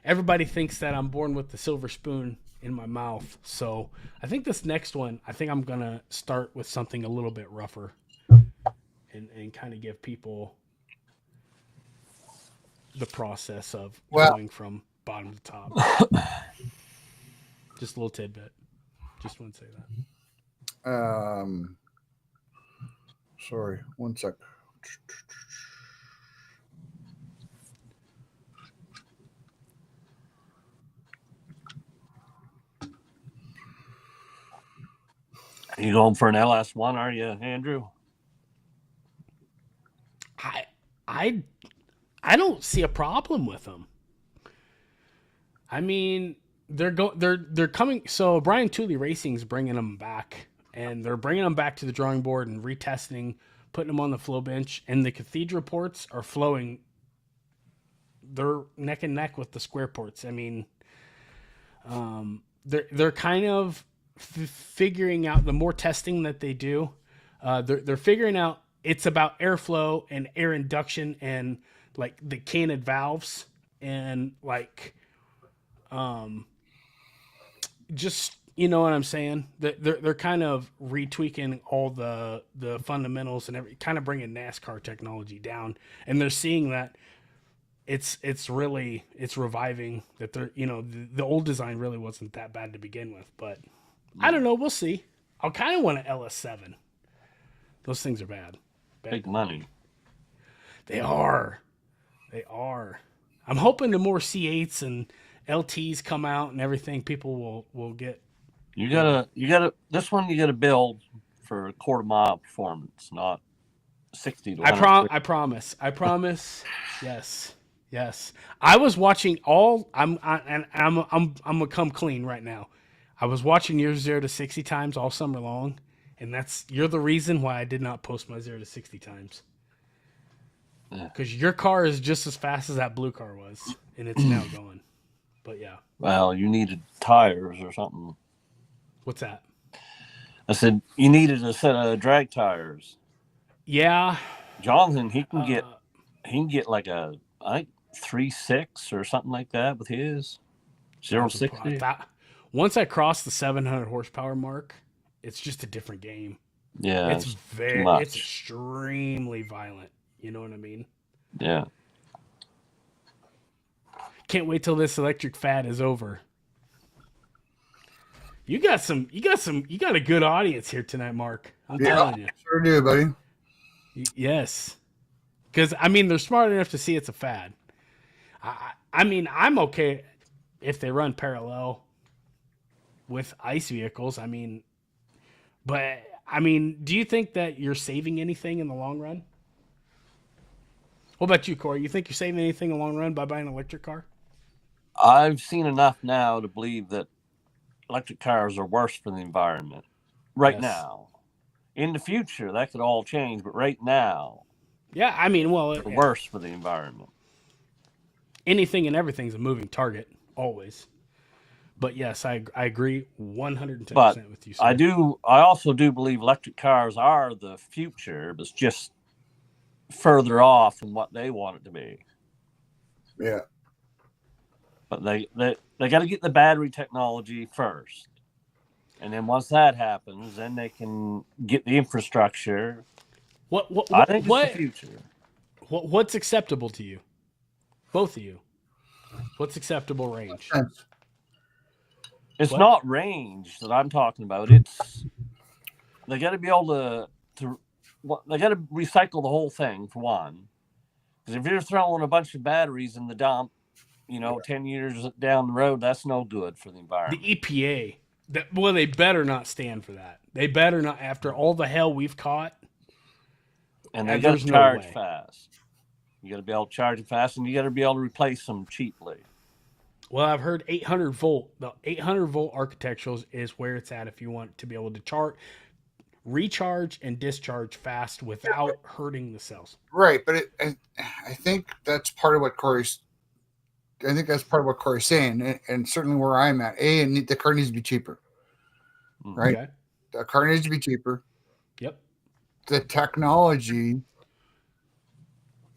everybody thinks that I'm born with the silver spoon in my mouth. So I think this next one, I think I'm going to start with something a little bit rougher and kind of give people the process of going from bottom to top. Just a little tidbit. Just want to say that. Sorry, one sec. Are you going for an LS1, are you, Andrew? I don't see a problem with them. I mean, they're coming. So Brian Tooley Racing's bringing them back, and they're bringing them back to the drawing board and retesting, putting them on the flow bench, and the cathedral ports are flowing. They're neck and neck with the square ports. I mean, they're kind of figuring out the more testing that they do. They're figuring out it's about airflow and air induction and like the canted valves and like, just, you know what I'm saying? They're kind of retweaking all the fundamentals and kind of bringing NASCAR technology down. And they're seeing that it's reviving that they're, you know, the old design really wasn't that bad to begin with, but I don't know. We'll see. I kind of want an LS7. Those things are bad. Big money. They are. I'm hoping the more C8s and LTs come out and everything, people will get. You gotta. This one you gotta build for a quarter mile performance, not 60 to. I promise. Yes. I was watching all. I'm gonna come clean right now. I was watching your 0 to 60 times all summer long, and you're the reason why I did not post my 0 to 60 times. Because your car is just as fast as that blue car was, and it's now going. But yeah. Well, you needed tires or something. What's that? I said you needed a set of drag tires. Yeah. Jonathan, he can get like a 3.6 or something like that with his 0-60. Once I cross the 700 horsepower mark, it's just a different game. Yeah, it's extremely violent. You know what I mean? Yeah. Can't wait till this electric fad is over. You got a good audience here tonight, Mark. I'm telling you. Sure do, buddy. Yes. Because, I mean, they're smart enough to see it's a fad. I mean, I'm okay if they run parallel with ICE vehicles. I mean, but, I mean, do you think that you're saving anything in the long run? What about you, Corey? You think you're saving anything in the long run by buying an electric car? I've seen enough now to believe that electric cars are worse for the environment right Yes. now. In the future, that could all change, but right now, Yeah, I mean, well, they're worse for the environment. anything and everything's a moving target, always. But yes, I agree 110% But with you, sir. I also do believe electric cars are the future, but it's just further off from what they want it to be. Yeah. But they got to get the battery technology first. And then once that happens, then they can get the infrastructure. I think it's the future. What's acceptable to you? Both of you. What's acceptable range? It's not range that I'm talking about. It's they got to be able to they got to recycle the whole thing for one. Because if you're throwing a bunch of batteries in the dump, 10 years down the road, that's no good for the environment. The EPA, they better not stand for that. They better not, after all the hell we've caught. And they got to charge fast. You got to be able to charge it fast, and you got to be able to replace them cheaply. Well, I've heard 800 volt. The 800 volt architecturals is where it's at if you want to be able to recharge and discharge fast without hurting the cells. Right, but I think that's part of what Corey's. I think that's part of what Corey's saying, and certainly where I'm at. The car needs to be cheaper, right? Okay. The car needs to be cheaper. Yep. The technology,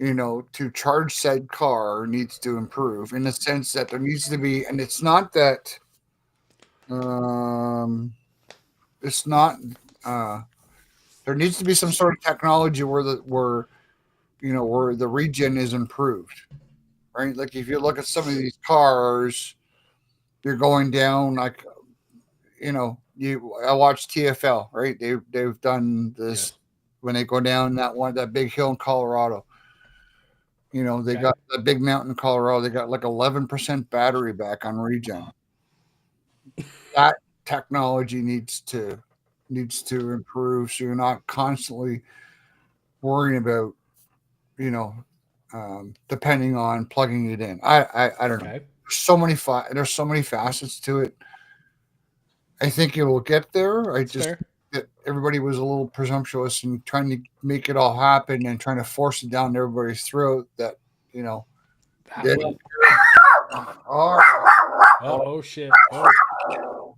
to charge said car needs to improve in the sense that there needs to be, and it's not that, it's not. There needs to be some sort of technology where the regen is improved. Right, like if you look at some of these cars, you're going down like, I watched TFL, right? They've done this when they go down that big hill in Colorado. They got that big mountain in Colorado. They got like 11% battery back on regen. That technology needs to improve, so you're not constantly worrying about, depending on plugging it in. I don't know. There's so many facets to it. I think it will get there. That everybody was a little presumptuous and trying to make it all happen and trying to force it down everybody's throat. That oh shit! Oh.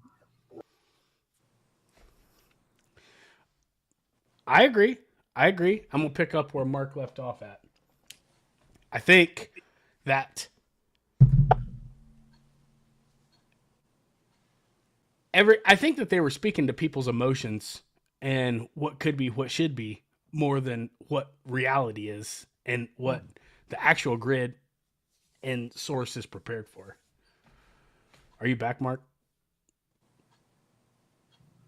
I agree. I'm gonna pick up where Mark left off at. I think that I think that they were speaking to people's emotions and what could be, what should be, more than what reality is and what the actual grid and source is prepared for. Are you back, Mark?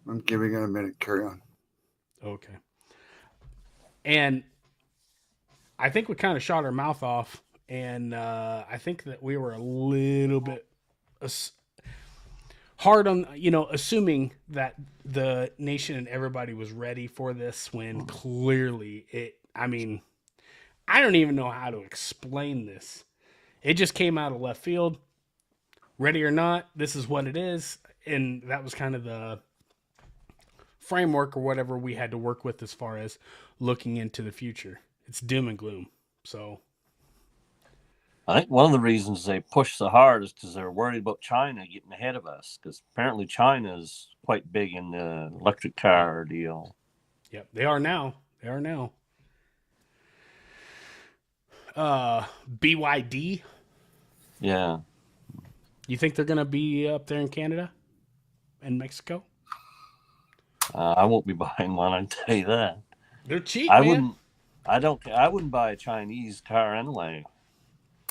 I'm giving it a minute. Carry on. Okay. And I think we kind of shot our mouth off, and I think that we were a little bit hard on, assuming that the nation and everybody was ready for this when clearly I don't even know how to explain this. It just came out of left field. Ready or not, this is what it is. And that was kind of the framework or whatever we had to work with as far as looking into the future. It's doom and gloom. So I think one of the reasons they push so hard is because they're worried about China getting ahead of us, because apparently China is quite big in the electric car deal. Yep, they are now. BYD. Yeah. You think they're going to be up there in Canada and Mexico? I won't be buying one, I tell you that. They're cheap, I man. wouldn't buy a Chinese car anyway.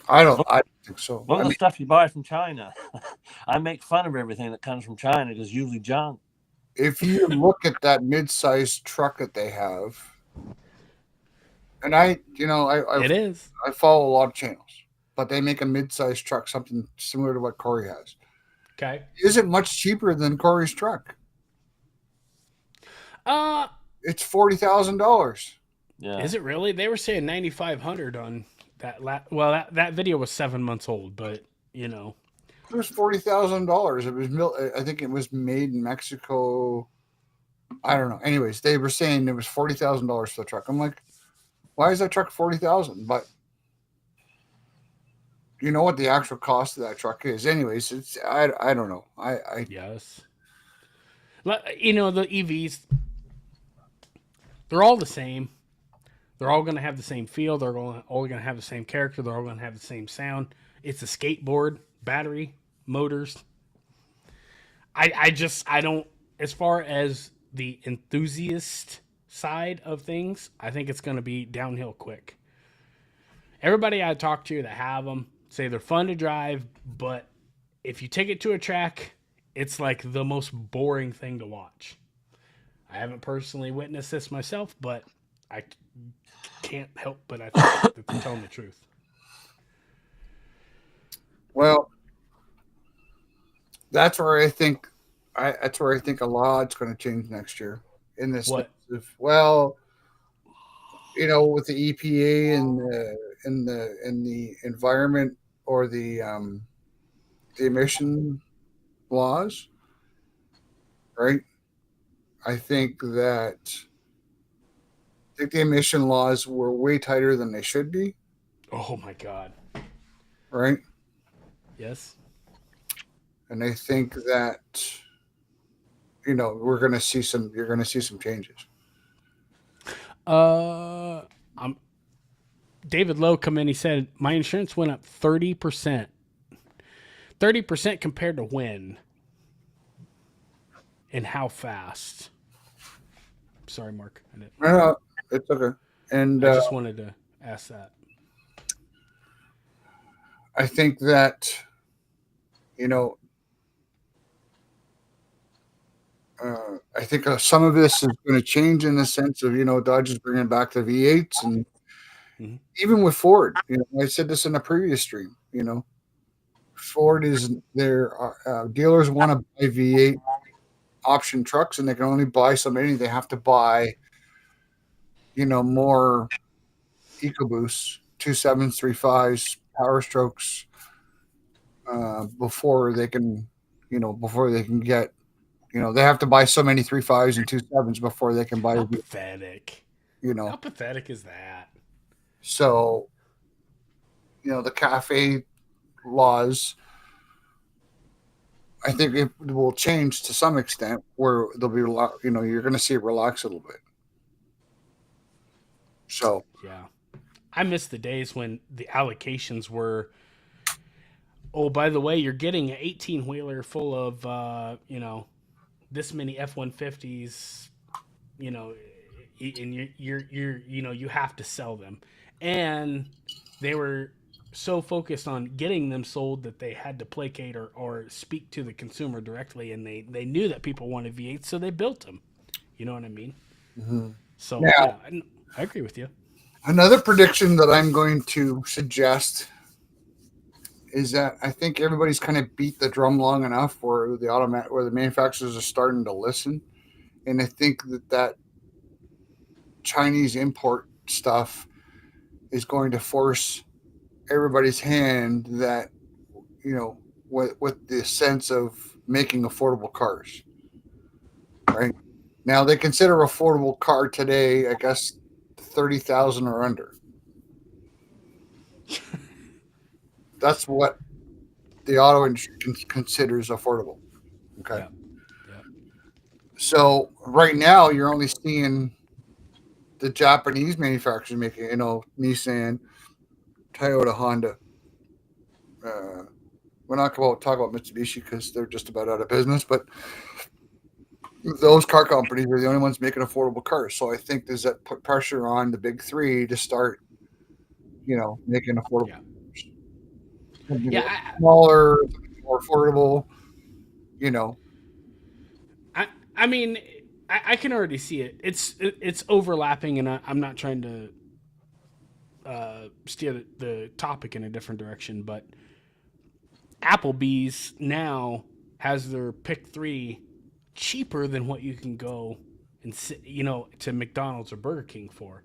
I don't think so. Look at the stuff you buy from China. I make fun of everything that comes from China because it's usually junk. If you look at that mid-sized truck that they have, and I follow a lot of channels, but they make a mid-sized truck, something similar to what Corey has. Okay. Is it much cheaper than Corey's truck? It's $40,000. Yeah. Is it really? They were saying 9,500 on that. That video was 7 months old, but It was $40,000. It was I think it was made in Mexico. I don't know. Anyways, they were saying it was $40,000 for the truck. I'm like, why is that truck 40,000? But you know what the actual cost of that truck is. Anyways, it's I don't know. Yes. You know, the EVs, they're all the same. They're all going to have the same feel. They're all going to have the same character. They're all going to have the same sound. It's a skateboard, battery, motors. I don't, as far as the enthusiast side of things, I think it's going to be downhill quick. Everybody I talk to that have them say they're fun to drive, but if you take it to a track, it's like the most boring thing to watch. I haven't personally witnessed this myself, but I can't help but I think that they're telling the truth. Well, that's where I think a lot's going to change next year. In this, What? Well, you know, with the EPA and the environment or the emission laws, right? I think the emission laws were way tighter than they should be, Oh my God. right? Yes. And I think that you're going to see some changes. David Lowe come in. He said my insurance went up 30%. 30% compared to when? And how fast? Sorry, Mark. No, it's okay. And I just wanted to ask that. I think that I think some of this is going to change in the sense of Dodge is bringing back the V8s, and even with Ford, I said this in a previous stream. Ford is their dealers want to buy V8 option trucks, and they can only buy so many. They have to buy more EcoBoosts, 2.7s, 3.5s, Power Strokes before they can get. They have to buy so many 3.5s and 2.7s before they can buy. How pathetic. How pathetic is that? So, the CAFE laws, I think it will change to some extent where there'll be a lot, you're going to see it relax a little bit. So, yeah, I miss the days when the allocations were, oh, by the way, you're getting an 18-wheeler full of, this many F-150s, and you have to sell them. And they were so focused on getting them sold that they had to placate or speak to the consumer directly, and they knew that people wanted V8, so they built them. You know what I mean? Mm-hmm. So now, yeah, I agree with you. Another prediction that I'm going to suggest is that I think everybody's kind of beat the drum long enough where the manufacturers are starting to listen, and I think that Chinese import stuff is going to force everybody's hand that with the sense of making affordable cars. Right now, they consider affordable car today, I guess, 30,000 or under. That's what the auto industry considers affordable. Okay. Yeah. So right now, you're only seeing the Japanese manufacturers making, Nissan, Toyota, Honda. We're not going to talk about Mitsubishi because they're just about out of business, but those car companies are the only ones making affordable cars. So I think does that put pressure on the big three to start, making affordable cars. Smaller, more affordable, I mean, I can already see it. It's overlapping, and I'm not trying to steer the topic in a different direction, but Applebee's now has their pick 3 cheaper than what you can go and to McDonald's or Burger King for.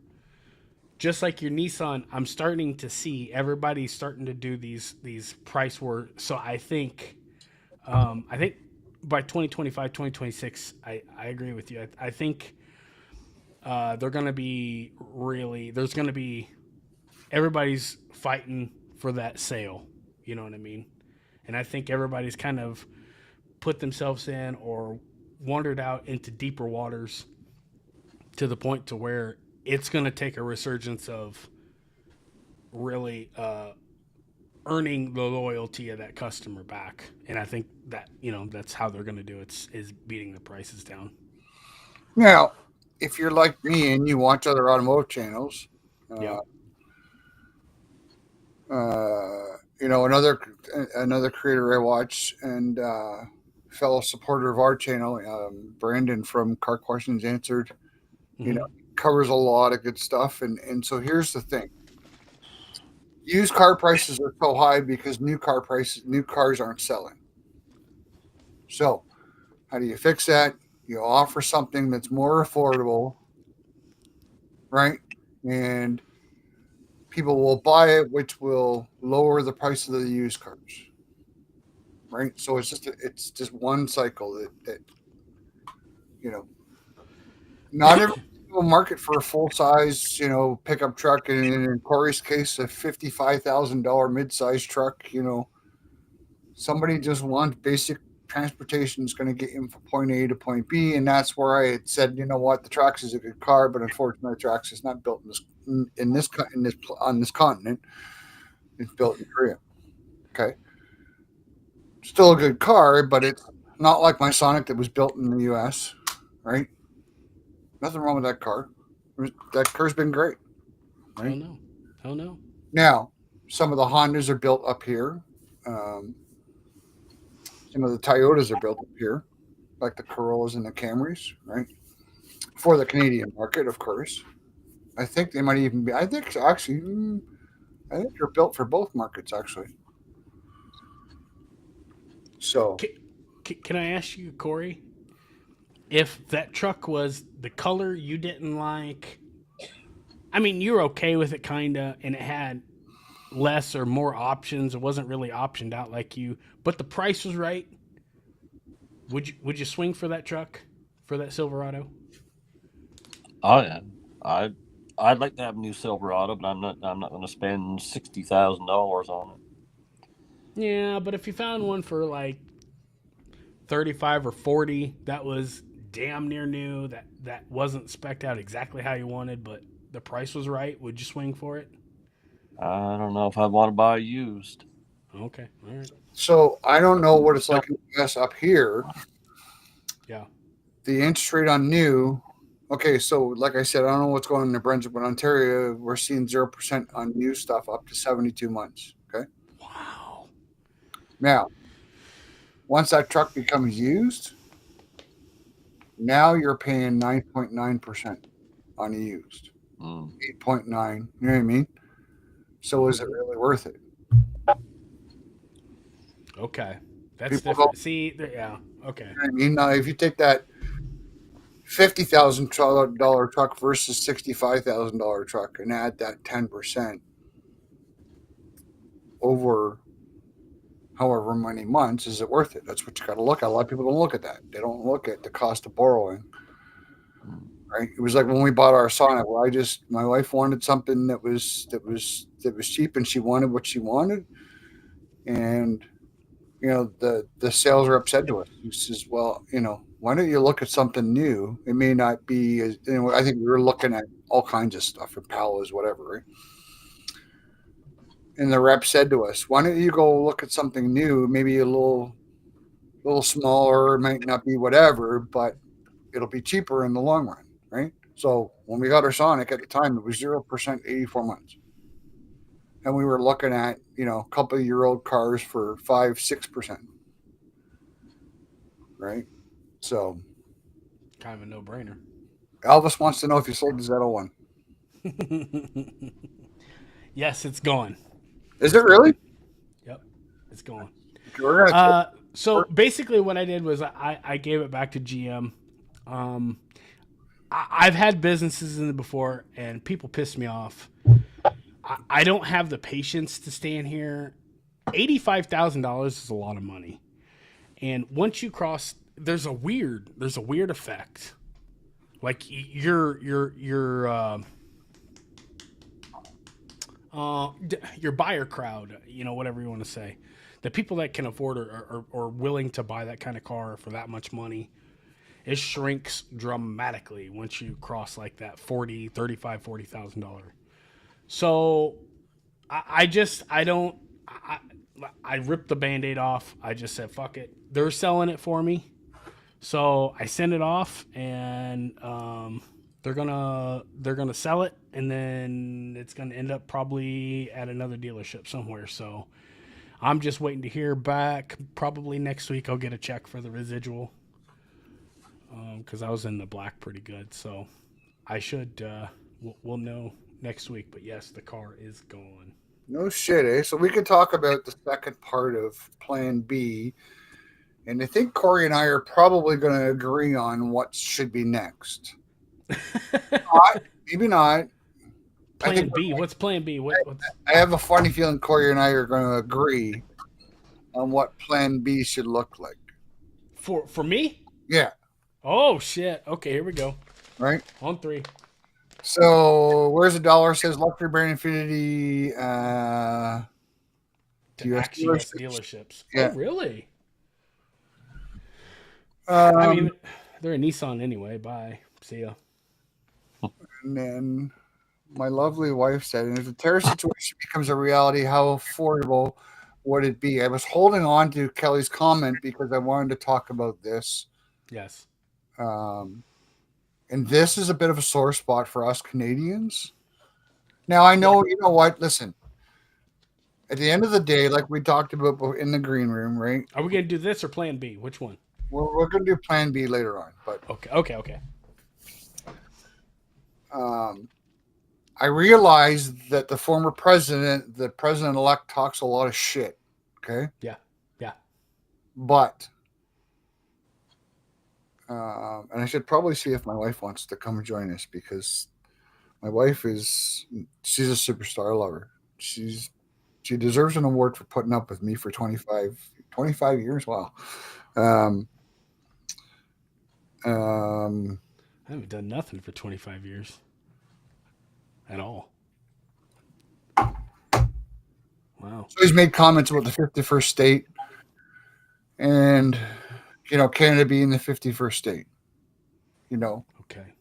Just like your Nissan, I'm starting to see everybody's starting to do these price wars. So I think I think by 2025, 2026, I agree with you. I think they're going to be there's going to be, everybody's fighting for that sale. You know what I mean? And I think everybody's kind of put themselves in or wandered out into deeper waters to the point to where it's going to take a resurgence of really earning the loyalty of that customer back. And I think that, that's how they're going to do it, is beating the prices down. Now, if you're like me and you watch other automotive channels, Yeah. Another creator I watch and fellow supporter of our channel, Brandon from Car Questions Answered, covers a lot of good stuff. And so here's the thing. Used car prices are so high because new cars aren't selling. So how do you fix that? You offer something that's more affordable, right? And people will buy it, which will lower the price of the used cars, right? So it's just one cycle that not every single market for a full size, pickup truck, and in Corey's case, a $55,000 mid-size truck. Somebody just wants basic transportation is going to get him from point A to point B, and that's where I had said, you know what, the Trax is a good car, but unfortunately, the Trax is not built on this continent. It's built in Korea. Okay, still a good car, but it's not like my Sonic that was built in the U.S. Right? Nothing wrong with that car. That car's been great. Right? Hell no. Now, some of the Hondas are built up here. Some of the Toyotas are built up here, like the Corollas and the Camrys, right? For the Canadian market, of course. I think they might even be. I think they're built for both markets, actually. So, can I ask you, Corey, if that truck was the color you didn't like? I mean, you're okay with it, kinda, and it had less or more options. It wasn't really optioned out like you, but the price was right. Would you swing for that truck, for that Silverado? Oh yeah, I'd like to have a new Silverado, but I'm not going to spend $60,000 on it. Yeah, but if you found one for like 35 or 40, that was damn near new. That wasn't spec'd out exactly how you wanted, but the price was right. Would you swing for it? I don't know if I'd want to buy used. Okay, all right. So I don't know what it's like in the US up here. Yeah. The interest rate on new. Okay, so like I said, I don't know what's going on in New Brunswick, but Ontario, we're seeing 0% on new stuff up to 72 months. Okay. Wow. Now, once that truck becomes used, now you're paying 9.9% on a used. 8.9. You know what I mean? So is it really worth it? Okay. That's People different. go, See, yeah. Okay. you know what I mean? Now, if you take that $50,000 truck versus $65,000 truck and add that 10% over however many months, is it worth it? That's what you got to look at. A lot of people don't look at that. They don't look at the cost of borrowing. Right? It was like when we bought our Sonic. Well, my wife wanted something that was cheap, and she wanted what she wanted, and the sales rep said to us, he says, well, why don't you look at something new? It may not be as, I think we were looking at all kinds of stuff, Impalas, whatever, right? And the rep said to us, why don't you go look at something new, maybe a little smaller, it might not be whatever, but it'll be cheaper in the long run, right? So when we got our Sonic at the time, it was 0%, 84 months. And we were looking at, a couple of year old cars for 5-6%. Right? So kind of a no-brainer. Elvis wants to know if you sold the Z01. Yes, it's gone. Is it really? Yep, it's gone. So basically what I did was I gave it back to GM. I've had businesses in it before, and people piss me off. I don't have the patience to stand here. $85,000 is a lot of money. And once you cross, there's a weird effect. Like your buyer crowd, whatever you want to say, the people that can afford or willing to buy that kind of car for that much money, it shrinks dramatically once you cross like that $40,000. So I ripped the Band-Aid off. I just said, fuck it. They're selling it for me. So I sent it off, and they're gonna sell it, and then it's gonna end up probably at another dealership somewhere. So I'm just waiting to hear back. Probably next week I'll get a check for the residual, because I was in the black pretty good. So I should we'll know next week. But yes, the car is gone. No shit, eh? So we could talk about the second part of Plan B. And I think Corey and I are probably going to agree on what should be next. Maybe not. Plan B. What's Plan B? I have a funny feeling Corey and I are going to agree on what Plan B should look like. For me? Yeah. Oh, shit. Okay, here we go. Right? On 3. So, where's the dollar? Says luxury brand Infinity. US dealerships. Yeah. Oh, really? I mean, they're a Nissan anyway. Bye. See ya. And then my lovely wife said, and if the tariff situation becomes a reality, how affordable would it be? I was holding on to Kelly's comment because I wanted to talk about this. Yes. And this is a bit of a sore spot for us Canadians. Now, I know, you know what? Listen, at the end of the day, like we talked about in the green room, right? Are we going to do this or Plan B? Which one? We're going to do Plan B later on, but okay. I realized that the former president, the president-elect, talks a lot of shit. Okay. Yeah. But, and I should probably see if my wife wants to come join us, because my wife she's a superstar. I love her. She deserves an award for putting up with me for 25 years. Wow. I haven't done nothing for 25 years at all. Wow. So he's made comments about the 51st state and, Canada being the 51st state. Okay.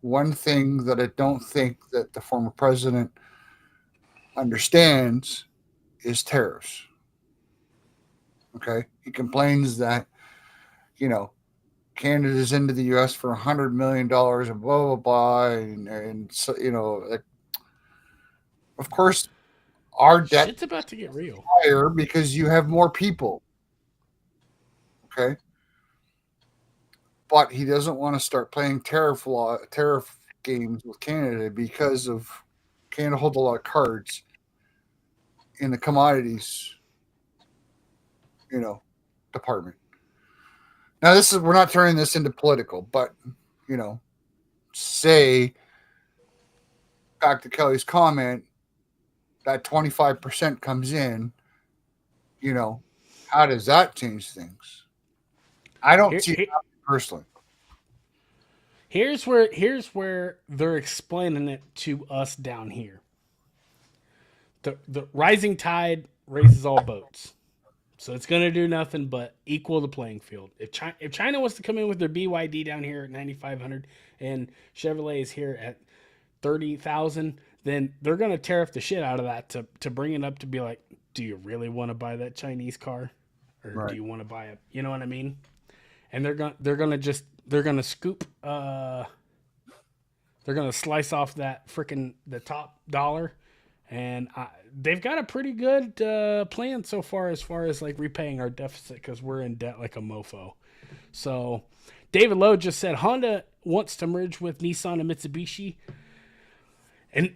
One thing that I don't think that the former president understands is tariffs. Okay. He complains that, Canada's into the U.S. for $100 million and blah, blah, blah. And so, of course, our debt Shit's about to get real. higher because you have more people. Okay. But he doesn't want to start playing tariff games with Canada because of Canada holds a lot of cards in the commodities, department. Now, we're not turning this into political, but, say, back to Kelly's comment, that 25% comes in, how does that change things? I don't see it personally. Here's where they're explaining it to us down here. The rising tide raises all boats. So it's going to do nothing but equal the playing field. If China wants to come in with their BYD down here at 9,500 and Chevrolet is here at 30,000, then they're going to tariff the shit out of that to bring it up to be like, do you really want to buy that Chinese car, or right. Do you want to buy it? You know what I mean? And they're going to scoop. They're going to slice off that the top dollar. And they've got a pretty good plan so far as like repaying our deficit, because we're in debt like a mofo. So David Lowe just said Honda wants to merge with Nissan and Mitsubishi. And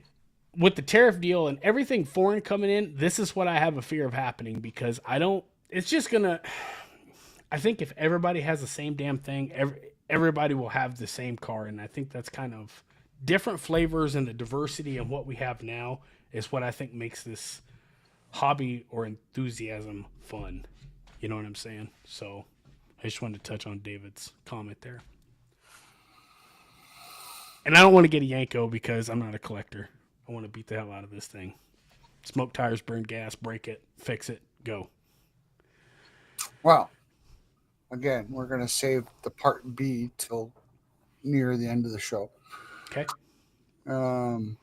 with the tariff deal and everything foreign coming in, this is what I have a fear of happening, because it's just going to, I think if everybody has the same damn thing, everybody will have the same car. And I think that's kind of different flavors, and the diversity in what we have now is what I think makes this hobby or enthusiasm fun. You know what I'm saying? So I just wanted to touch on David's comment there. And I don't want to get a Yanko because I'm not a collector. I want to beat the hell out of this thing. Smoke tires, burn gas, break it, fix it, go. Well, again, we're going to save the part B till near the end of the show. Okay. Um,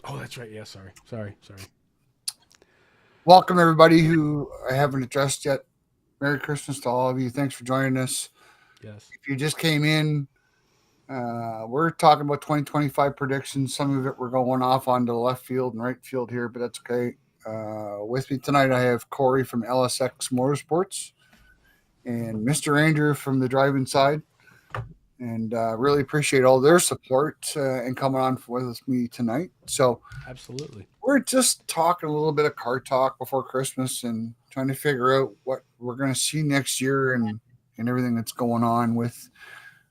Oh, that's right. Yeah, sorry. Welcome, everybody who I haven't addressed yet. Merry Christmas to all of you. Thanks for joining us. Yes. If you just came in, we're talking about 2025 predictions. Some of it we're going off onto the left field and right field here, but that's okay. With me tonight, I have Corey from LSX Motorsports and Mr. Andrew from the driving side. And really appreciate all their support and coming on with me tonight. So absolutely, we're just talking a little bit of car talk before Christmas and trying to figure out what we're going to see next year and everything that's going on with,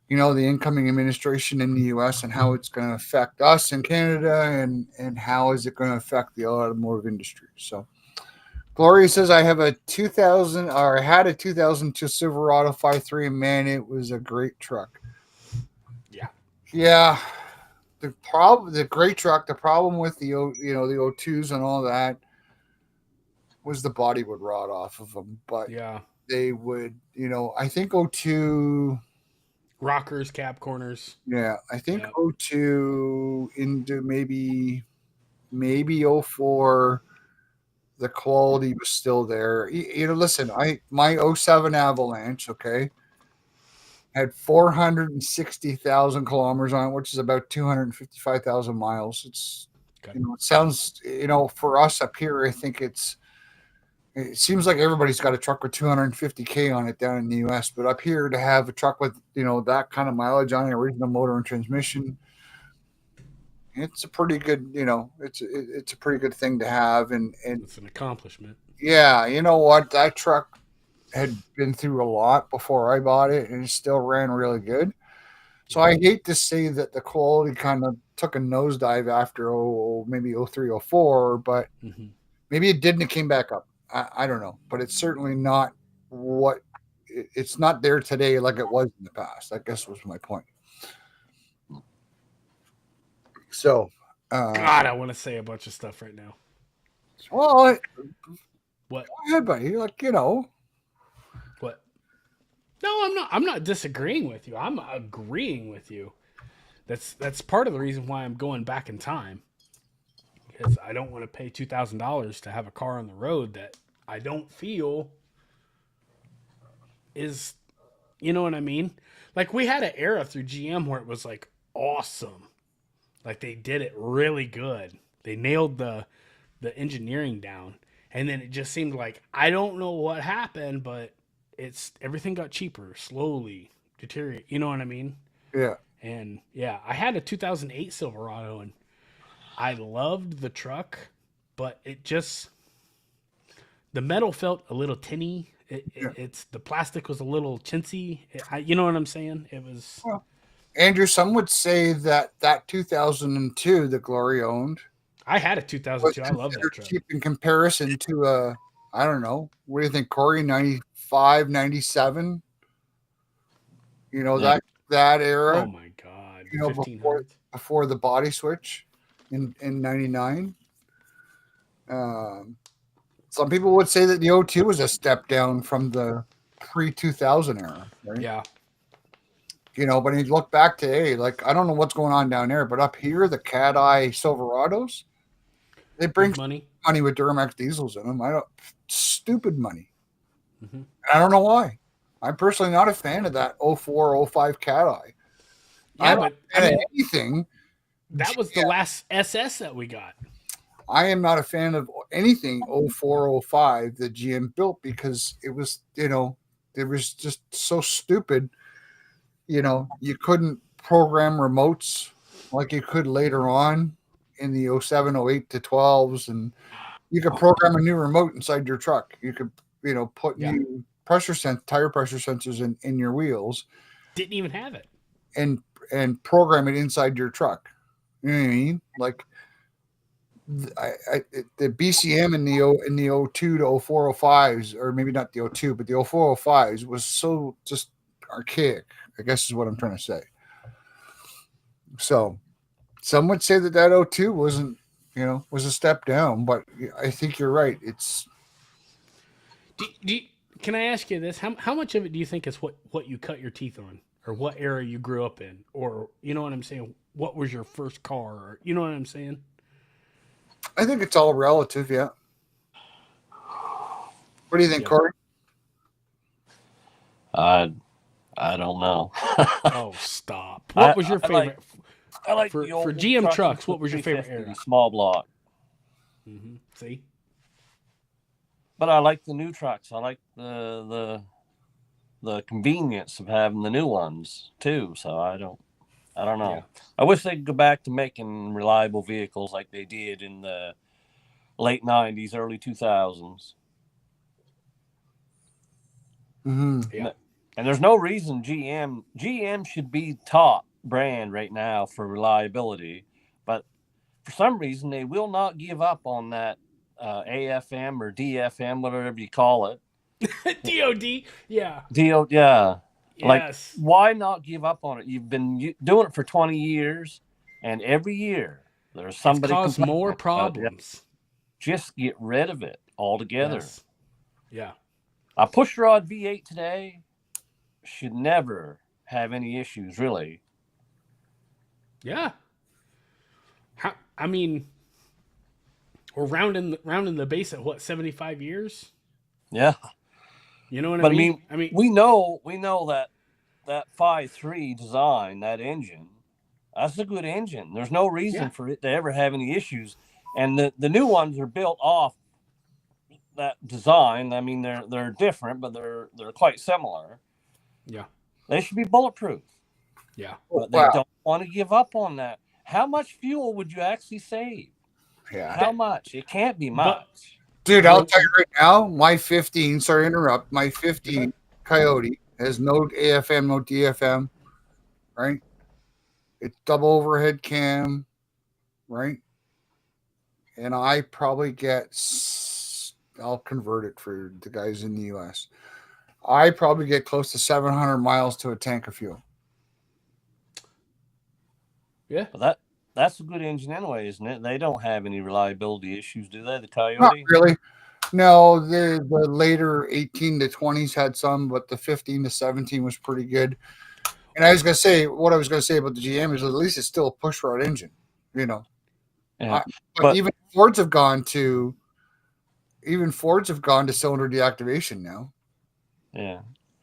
the incoming administration in the U.S. and how it's going to affect us in Canada and how is it going to affect the automotive industry. So Gloria says, I had a 2002 Silverado 5.3, and man, it was a great truck. Yeah. The great truck, the problem with the O2s and all that was the body would rot off of them. But yeah, they would, I think O2 rockers, cab corners. Yeah, I think O2 into maybe 04, the quality was still there. Listen, my 07 Avalanche, okay, had 460,000 kilometers on it, which is about 255,000 miles. It's, it sounds, for us up here, I think it seems like everybody's got a truck with 250K on it down in the US, but up here to have a truck with, that kind of mileage on it, original motor and transmission, it's a pretty good, it's a pretty good thing to have. And it's an accomplishment. Yeah. You know what? That truck had been through a lot before I bought it, and it still ran really good. So I hate to say that the quality kind of took a nosedive after maybe 03, 04, but maybe it didn't. It came back up. I don't know, but it's certainly not what it's not there today like it was in the past. I guess was my point. So, God, I want to say a bunch of stuff right now. Well, what? Go ahead, buddy. What? No, I'm not disagreeing with you. I'm agreeing with you. That's part of the reason why I'm going back in time, because I don't want to pay $2,000 to have a car on the road that I don't feel is, you know what I mean? Like, we had an era through GM where it was like awesome. Like, they did it really good. They nailed the engineering down. And then it just seemed like, I don't know what happened, but everything got cheaper, slowly deteriorate. You know what I mean? Yeah. And yeah, I had a 2008 Silverado and I loved the truck, but the metal felt a little tinny. The plastic was a little chintzy. You know what I'm saying? It was. Well, Andrew, some would say that 2002 that Glory owned. I had a 2002. I love that truck. Cheap in comparison to I don't know. What do you think, Corey? 95, 97? That era. Oh my God! Before the body switch in 99. Some people would say that the O2 was a step down from the pre-2000 era, right? Yeah. But you look back to, I don't know what's going on down there, but up here, the Cat Eye Silverados, they bring money with Duramax diesels in them. Stupid money. Mm-hmm. I don't know why. I'm personally not a fan of that 04, 05 Cat Eye. Yeah, but anything. That was the last SS that we got. I am not a fan of anything 04, 05 that GM built because it was, it was just so stupid. You couldn't program remotes like you could later on in the 07, 08 to 12s, and you could program a new remote inside your truck. You could, put new tire pressure sensors in your wheels. Didn't even have it. And program it inside your truck. You know what I mean? the BCM in the 02 to 04 05s, or maybe not the 02, but the 04 05s was so just archaic, I guess is what I'm trying to say. So some would say that 02 wasn't, was a step down, but I think you're right. It's Can I ask you this? How much of it do you think is what you cut your teeth on, or what era you grew up in, or you know what I'm saying? What was your first car, or you know what I'm saying? I think it's all relative, yeah. What do you think, Yeah. Corey? I don't know. Oh, stop! What was your favorite? I like for the old GM trucks. What was your favorite 350 era? Small block. Mm-hmm. See, But I like the new trucks. I like the convenience of having the new ones too. So I don't know. Yeah. I wish they'd go back to making reliable vehicles like they did in the late 90s, early 2000s. Mm-hmm. Yeah. And there's no reason GM should be top brand right now for reliability, but for some reason they will not give up on that AFM or DFM, whatever you call it. DOD. Yeah. Yeah. Like, Yes. why not give up on it? You've been doing it for 20 years, and every year there's somebody It's caused complaining more about it. problems. Just get rid of it altogether. Yes. Yeah. A pushrod V8 today should never have any issues, really. Yeah. I mean, we're rounding the base at what, 75 years? Yeah. You know what But I mean? we know that 5.3 design, that engine, that's a good engine. There's no reason for it to ever have any issues. And the new ones are built off that design. I mean, they're different, but they're quite similar. Yeah. They should be bulletproof. Yeah. But they don't want to give up on that. How much fuel would you actually save? Yeah. How much? It can't be much. Dude, I'll tell you right now, my 15, sorry to interrupt, my 15 Coyote has no AFM, no DFM, right? It's double overhead cam, right? And I probably I'll convert it for the guys in the US. I probably get close to 700 miles to a tank of fuel. Yeah. But that's a good engine anyway, isn't it? They don't have any reliability issues, do they? The Coyote? Not really. No, the later 18 to 20s had some, but the 15 to 17 was pretty good. And I was going to say, what I was going to say about the GM is at least it's still a pushrod engine, Yeah. But even Fords have gone to cylinder deactivation now. Yeah.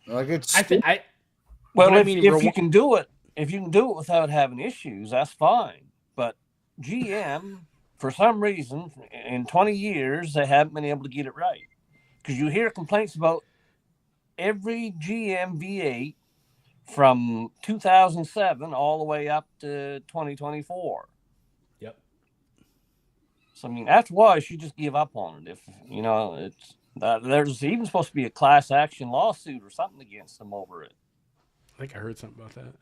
Like it's if you can do it without having issues, that's fine. But GM, for some reason, in 20 years, they haven't been able to get it right. Because you hear complaints about every GM V8 from 2007 all the way up to 2024. Yep. So, I mean, after a while, you should just give up on it. If, there's even supposed to be a class action lawsuit or something against them over it. I think I heard something about that.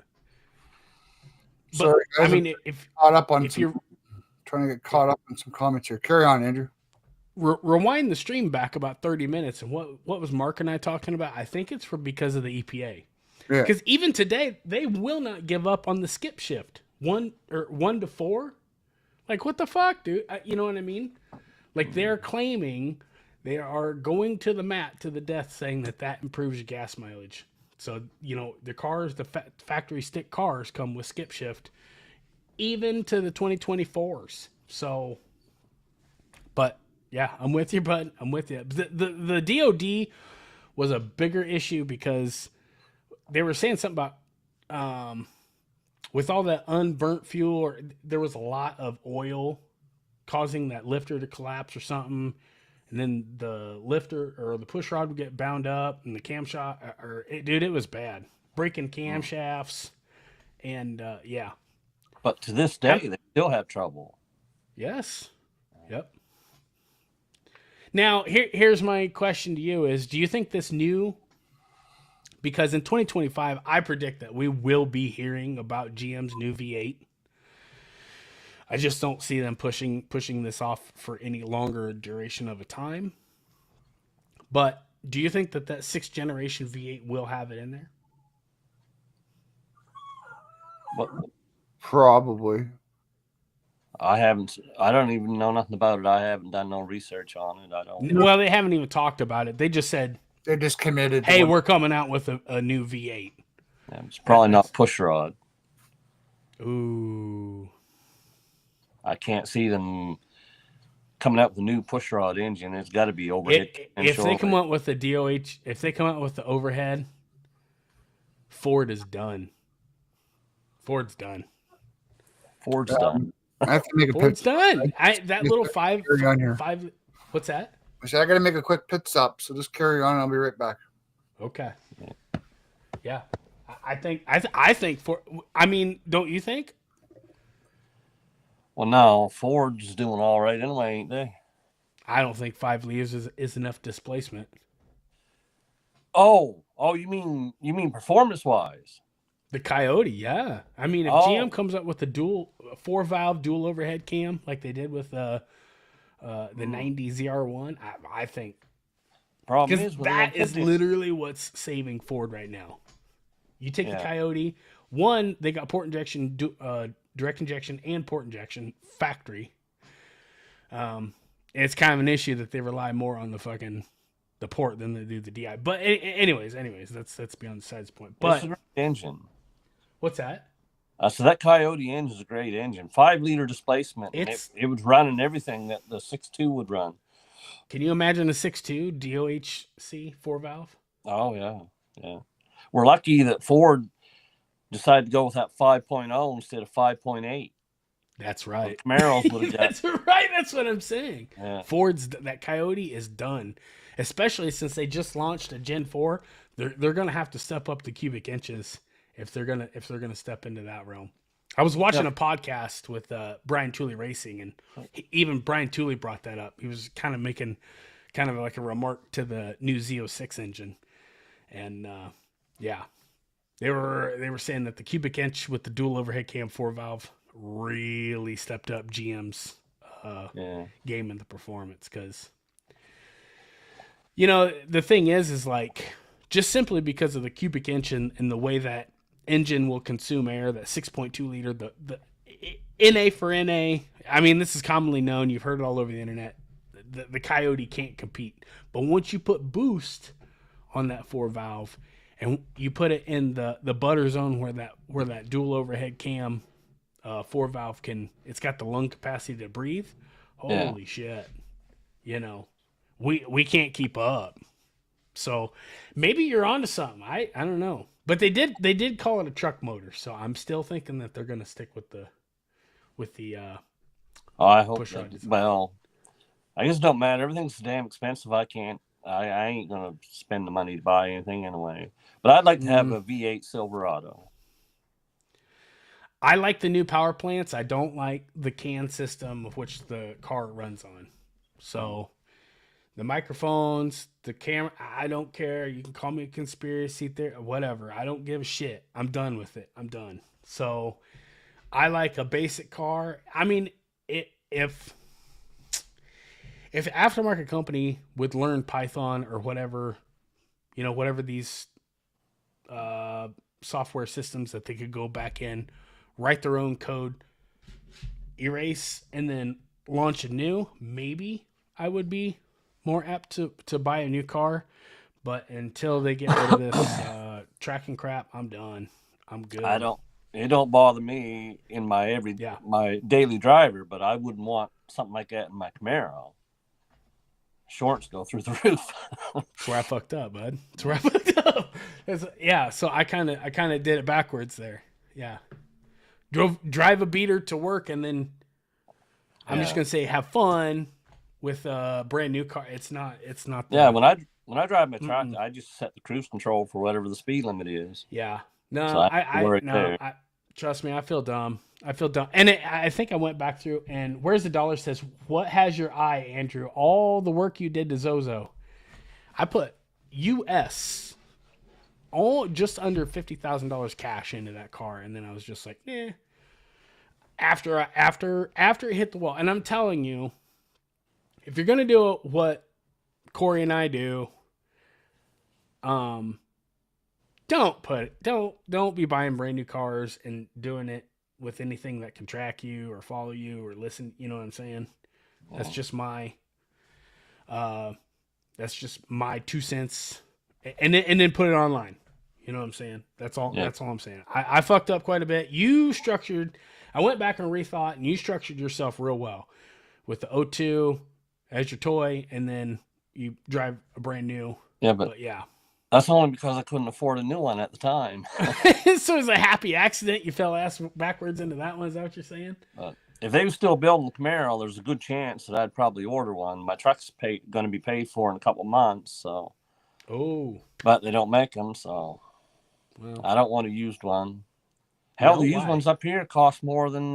Sorry, I mean, if caught up on if you're trying to get caught up in some comments here. Carry on, Andrew. Rewind the stream back about 30 minutes, and what was Mark and I talking about? I think it's because of the EPA. Yeah. Because even today, they will not give up on the skip shift 1 to 4. Like, what the fuck, dude? You know what I mean? Like, they're claiming they are going to the mat to the death, saying that improves your gas mileage. So, the cars, the factory stick cars come with skip shift, even to the 2024s. So, but yeah, I'm with you, bud. I'm with you. The DOD was a bigger issue because they were saying something about with all that unburnt fuel, there was a lot of oil causing that lifter to collapse or something. And then the lifter or the push rod would get bound up, and the camshaft, it was bad. Breaking camshafts, and yeah. But to this day, they still have trouble. Yes. Yep. Now, here's my question to you: do you think this new? Because in 2025, I predict that we will be hearing about GM's new V8. I just don't see them pushing this off for any longer duration of a time. But do you think that 6th generation V8 will have it in there? But Probably. I don't even know nothing about it. I haven't done no research on it. I don't. Well, they haven't even talked about it. They just said, They just committed. hey, we're coming out with a new V8. Yeah, it's probably not push rod. Ooh. I can't see them coming out with a new push rod engine. It's got to be overhead. If they come out with the DOH, if they come out with the overhead, Ford is done. Ford's done. Ford's done. I have to make a Ford's pit. done. That little five. What's that? I said I got to make a quick pit stop, so just carry on. And I'll be right back. Okay. Yeah, I think for. I mean, don't you think? Well, no, Ford's doing all right anyway, ain't they? I don't think 5 liters is enough displacement. Oh, you mean performance wise? The Coyote, yeah. I mean, if GM comes up with a 4-valve dual overhead cam like they did with the 90 ZR1, I think. Problem is that is literally what's saving Ford right now. You take the Coyote. One, they got port injection, direct injection, and port injection factory. It's kind of an issue that they rely more on the port than they do the DI. But anyways, that's beyond the side's point. But it's a great engine. What's that? So that Coyote engine is a great engine. 5-liter displacement. It was running everything that the 6.2 would run. Can you imagine a 6.2 DOHC 4-valve? Oh, yeah. We're lucky that Ford decided to go with that 5.0 instead of 5.8. That's right. Camaros would have got. That's right. That's what I'm saying. Yeah. Ford's that Coyote is done, especially since they just launched a Gen 4. They're going to have to step up the cubic inches if they're gonna step into that realm. I was watching a podcast with Brian Tooley Racing, and even Brian Tooley brought that up. He was kind of making kind of like a remark to the new Z06 engine, and they were saying that the cubic inch with the dual overhead cam 4-valve really stepped up GM's game in the performance, because the thing is like, just simply because of the cubic inch and the way that engine will consume air, that 6.2 liter, the NA for NA. I mean, this is commonly known. You've heard it all over the internet. The Coyote can't compete. But once you put boost on that 4-valve and you put it in the butter zone where that dual overhead cam 4-valve it's got the lung capacity to breathe. Holy shit. We can't keep up. So maybe you're onto something. I don't know. But they did call it a truck motor, so I'm still thinking that they're going to stick with the I hope so. Well, I guess it don't matter. Everything's damn expensive. I ain't going to spend the money to buy anything anyway. But I'd like to have a V8 Silverado. I like the new power plants. I don't like the CAN system of which the car runs on. So the microphones, the camera, I don't care. You can call me a conspiracy theory, whatever. I don't give a shit. I'm done with it. I'm done. So I like a basic car. I mean, if aftermarket company would learn Python or whatever, whatever these software systems that they could go back in, write their own code, erase, and then launch a new, maybe I would be more apt to buy a new car. But until they get rid of this tracking crap, I'm done. I'm good. It don't bother me in my my daily driver, but I wouldn't want something like that in my Camaro. Shorts go through the roof. That's where I fucked up, bud. That's where I fucked up. So I kind of did it backwards there. Yeah. Drive a beater to work, and then I'm just gonna say have fun with a brand new car. It's not. Yeah, when I drive my truck, I just set the cruise control for whatever the speed limit is. Yeah. No, so I trust me. I feel dumb. And I think I went back through, and where's the dollar says, what has your eye, Andrew? All the work you did to Zozo. I put US, just under $50,000 cash into that car, and then I was just like, after it hit the wall, and I'm telling you, if you're gonna do what Corey and I do, don't be buying brand new cars and doing it with anything that can track you or follow you or listen. You know what I'm saying? That's just my 2 cents, and then put it online. You know what I'm saying? That's all. Yeah. That's all I'm saying. I fucked up quite a bit. I went back and rethought, and you structured yourself real well with the O2 as your toy, and then you drive a brand new. Yeah, but yeah, that's only because I couldn't afford a new one at the time. So it was a happy accident. You fell ass backwards into that one. Is that what you're saying? If they were still building the Camaro, there's a good chance that I'd probably order one. My truck's going to be paid for in a couple months, so. Oh. But they don't make them, so. Well, I don't want a used one. Hell, the used why? ones up here cost more than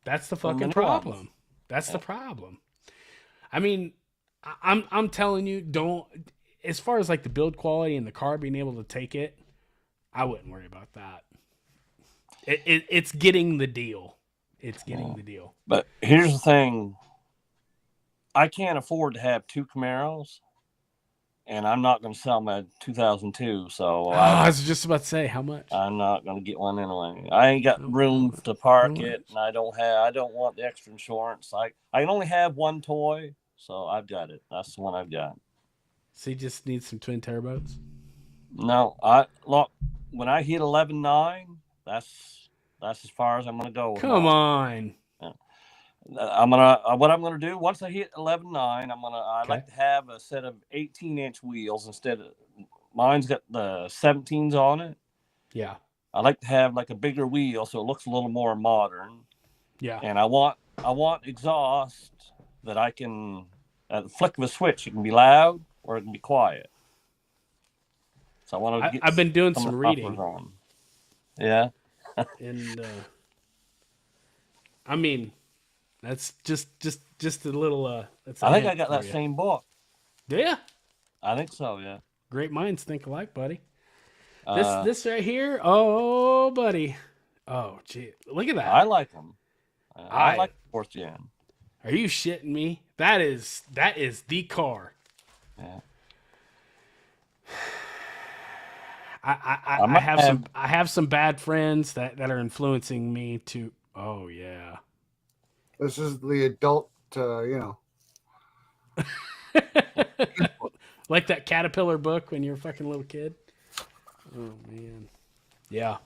That's the fucking problem. That's the problem. I mean, I'm telling you, don't. As far as like the build quality and the car being able to take it, I wouldn't worry about that. It's getting the deal. It's getting the deal. But here's the thing. I can't afford to have 2 Camaros, and I'm not going to sell my 2002. So I was just about to say, how much? I'm not going to get one anyway. I ain't got room to park it, and I don't want the extra insurance. I can only have one toy, so I've got it. That's the one I've got. So you just need some twin turbos? No, when I hit 11.9, that's as far as I'm going to go. Come on. What I'm gonna do once I hit 11.9, I like to have a set of 18-inch wheels instead of mine's got the 17s on it. Yeah. I like to have like a bigger wheel so it looks a little more modern. Yeah. And I want exhaust that I can at the flick of a switch it can be loud or it can be quiet. So I want to. I've been doing some reading. On. Yeah. And I mean. That's just a little. That's I think I got that same book. Do ya? I think so. Yeah. Great minds think alike, buddy. This right here. Oh, buddy. Oh, gee, look at that. I like them. I like the 4th gen. Are you shitting me? That is the car. Yeah. I have some bad friends that are influencing me to. Oh yeah. This is the adult, like that Caterpillar book when you're a fucking little kid. Oh man, yeah.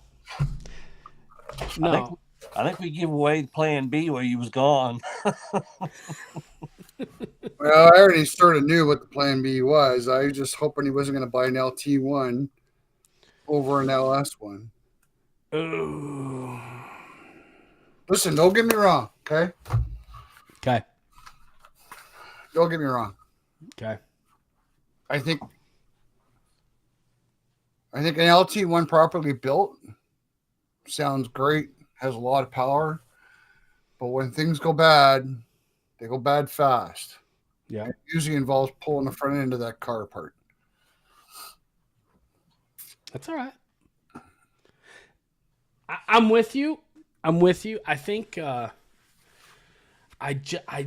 No, I think we give away Plan B where he was gone. Well, I already sort of knew what the Plan B was. I was just hoping he wasn't going to buy an LT1 over an LS one. Oh. Listen, don't get me wrong, okay? Okay. Don't get me wrong. Okay. I think an LT1 properly built sounds great, has a lot of power, but when things go bad, they go bad fast. Yeah. It usually involves pulling the front end of that car apart. That's all right. I'm with you. I think I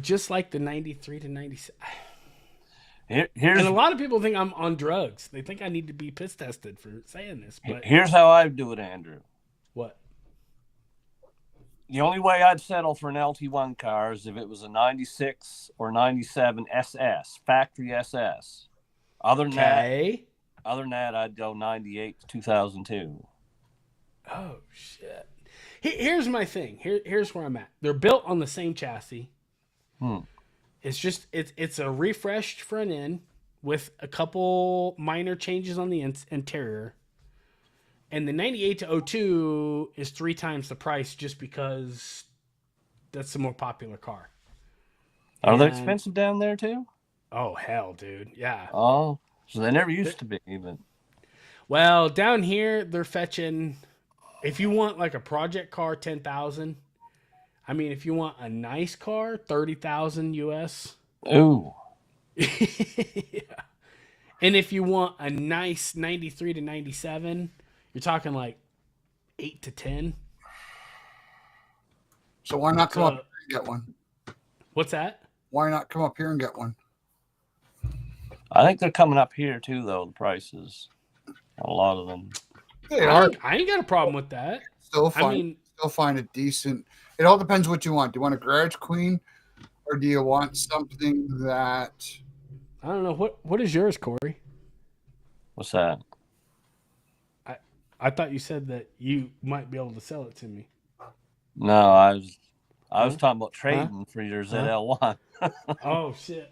just like the 93 to 97. And a lot of people think I'm on drugs. They think I need to be piss tested for saying this. But here's how I do it, Andrew. What? The only way I'd settle for an LT1 car is if it was a 96 or 97 SS, factory SS. Other than that, I'd go 98 to 2002. Oh, shit. Here's my thing. Here's where I'm at. They're built on the same chassis. It's just it's a refreshed front end with a couple minor changes on the interior. And the 98 to 02 is 3 times the price just because that's the more popular car. Are they expensive down there too? Oh, hell, dude. Yeah. Oh, so they never used to be even. Well, down here they're fetching, if you want like a project car, 10,000. I mean, if you want a nice car, 30,000 US. Ooh. Yeah. And if you want a nice 93 to 97, you're talking like 8 to 10. So why not come So- up here and get one? What's that? Why not come up here and get one? I think they're coming up here too, though. The prices, a lot of them. They are I ain't got a problem with that. still I fine. mean, Still find it decent. It all depends what you want. Do you want a garage queen, or do you want something that? I don't know what is yours, Corey. What's that? I thought you said that you might be able to sell it to me. No, I was Huh? talking about trading for your ZL1. Oh shit!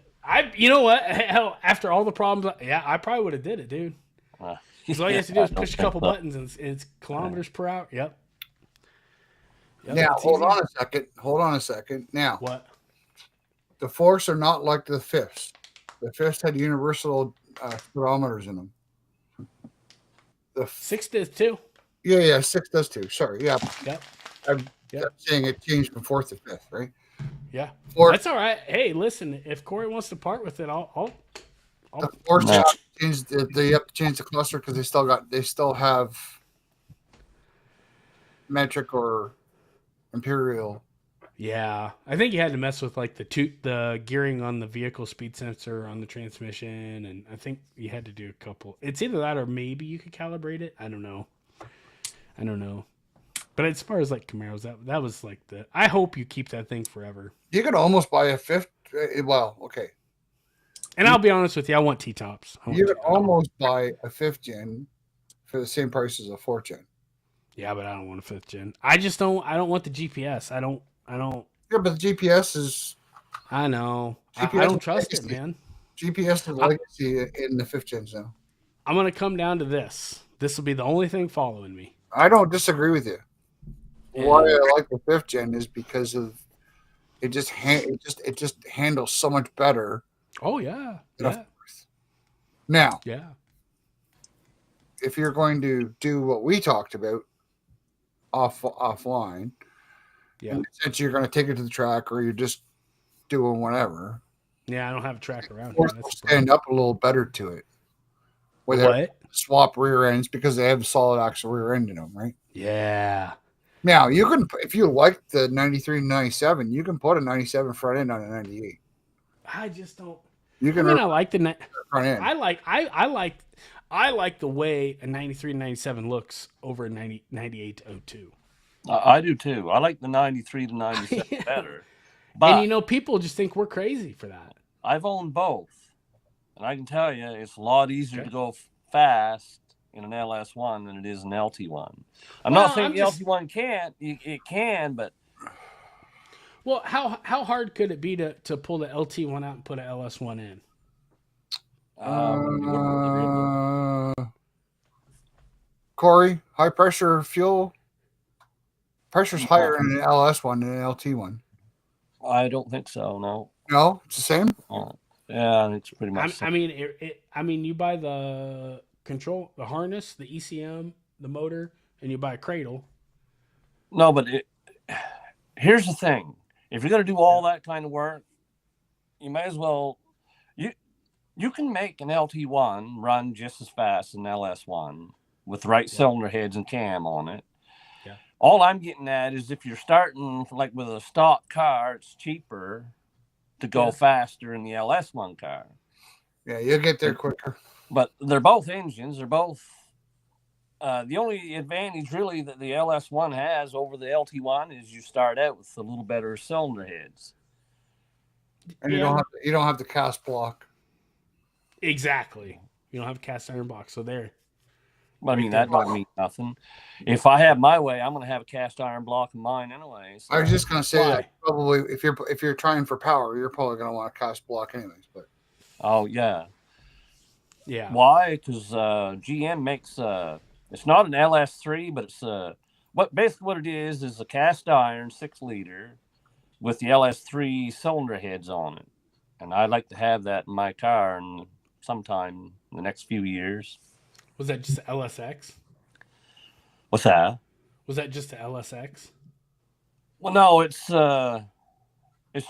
You know what? Hell, after all the problems, yeah, I probably would have did it, dude. Because all you have to do is push a couple buttons and it's kilometers per hour. Yep. Now it's hold easy. on a second. Hold on a second. Now What? the forks are not like the fifths. The fifths had universal speedometers in them. The 6 does too. yeah, 6 does too. Sorry, yeah. Yep. I'm Yep. saying it changed from 4th to 5th, right? Yeah. Fourth, That's all right. Hey, listen, if Corey wants to part with it, I'll the fourth No. have to change they have to change the cluster because they still have metric or imperial. Yeah, I think you had to mess with like the gearing on the vehicle speed sensor on the transmission, and I think you had to do a couple. It's either that or maybe you could calibrate it. I don't know. But as far as like Camaros, that was like the. I hope you keep that thing forever. You could almost buy a fifth. Well, okay. And I'll be honest with you, I want T-tops. You could almost buy a 5th gen for the same price as a 4th gen. Yeah, but I don't want a 5th gen. I just don't. I don't want the GPS. I don't. Yeah, but the GPS is I know. GPS I don't is trust it, legacy. man. GPS is legacy in the 5th gens now. I'm gonna come down to this. This will be the only thing following me. I don't disagree with you. Why I like the 5th gen is because of it just handles so much better. Oh yeah. Yeah. Now, Yeah. if you're going to do what we talked about offline, Yeah. in the sense you're going to take it to the track or you're just doing whatever, Yeah. I don't have a track around here. force will stand up a little better to it. Whether What? swap rear ends because they have a solid axle rear end in them, right? Yeah. Now you can, if you like the 93 and 97, you can put a 97 front end on a 98. I just don't. You I can mean, I like the. front end. I like the way a 93 and 97 looks over a 98 to 02. I do too. I like the 93 to 97 Yeah. better. But And you know, people just think we're crazy for that. I've owned both, and I can tell you it's a lot easier to go fast in an LS1 than it is an LT1. I'm not saying the LT1 can't. It can, but well, how hard could it be to pull the LT1 out and put an LS1 in? Corey, high pressure fuel pressure's higher in an LS1 than an LT1. I don't think so. No, it's the same. Yeah, it's pretty much. I mean, you buy the control, the harness, the ECM, the motor, and you buy a cradle. No, but here's the thing: if you're going to do all that kind of work, you may as well. You can make an LT1 run just as fast as an LS1 with the right cylinder heads and cam on it. Yeah. All I'm getting at is if you're starting like with a stock car, it's cheaper to go faster in the LS1 car. Yeah, you'll get there quicker. But they're both engines. They're both. The only advantage really that the LS1 has over the LT1 is you start out with a little better cylinder heads. And you don't have the cast block. Exactly. You don't have a cast iron box, so there. But I mean, that don't mean nothing. If I have my way, I'm going to have a cast iron block in mine anyway. So. I was just going to say that probably if you're trying for power, you're probably going to want a cast block anyways. But oh yeah. Why? Because GM makes it's not an LS3, but it's basically what it is a cast iron 6-liter with the LS3 cylinder heads on it, and I'd like to have that in my car and sometime in the next few years. Was that just LSX? What's that? Was that just the LSX? Well, no, it's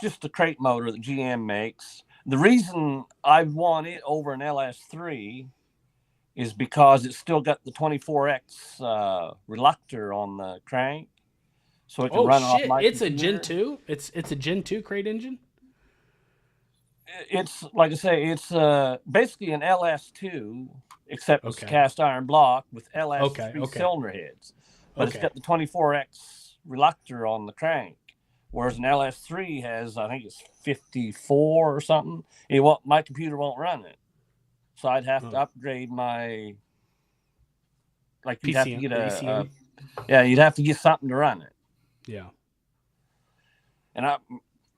just a crate motor that GM makes. The reason I want it over an LS3 is because it's still got the 24X reluctor on the crank. so it can run off my It's a computer. Gen 2? It's a Gen 2 crate engine? It's like I say, it's basically an LS2, except it's Okay. cast iron block with LS3 Okay. cylinder heads. But it's Okay. got the 24X reluctor on the crank, whereas an LS3 has, I think it's 54 or something. My computer won't run it, so I'd have to upgrade my. Like you'd have to get you'd have to get something to run it. Yeah. And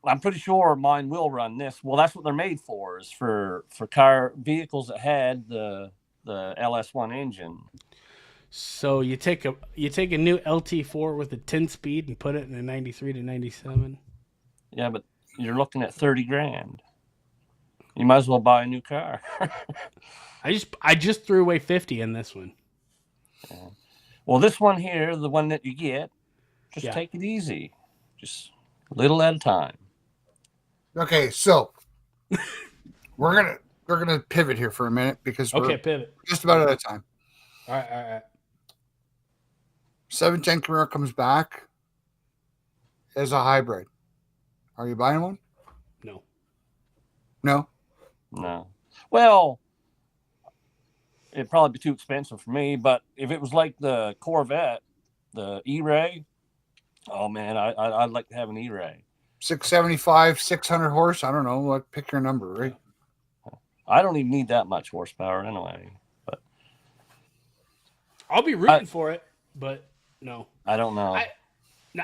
I'm pretty sure mine will run this. Well, that's what they're made for, is for car vehicles that had the LS1 engine. So you take a new LT4 with a 10-speed and put it in a 93 to 97. Yeah, but you're looking at $30,000. You might as well buy a new car. I just threw away 50 in this one. Yeah. Well, this one here, the one that you get, just take it easy, just a little at a time. Okay, so we're gonna pivot here for a minute because we're pivot. just about out of time. All right. 710 Camaro comes back as a hybrid. Are you buying one? No. No. Well, it'd probably be too expensive for me, but if it was like the Corvette, the E-Ray, oh man, I'd like to have an E-Ray. 675, 600 horse. I don't know. Pick your number, right? I don't even need that much horsepower anyway. But I'll be rooting for it, but no. I don't know.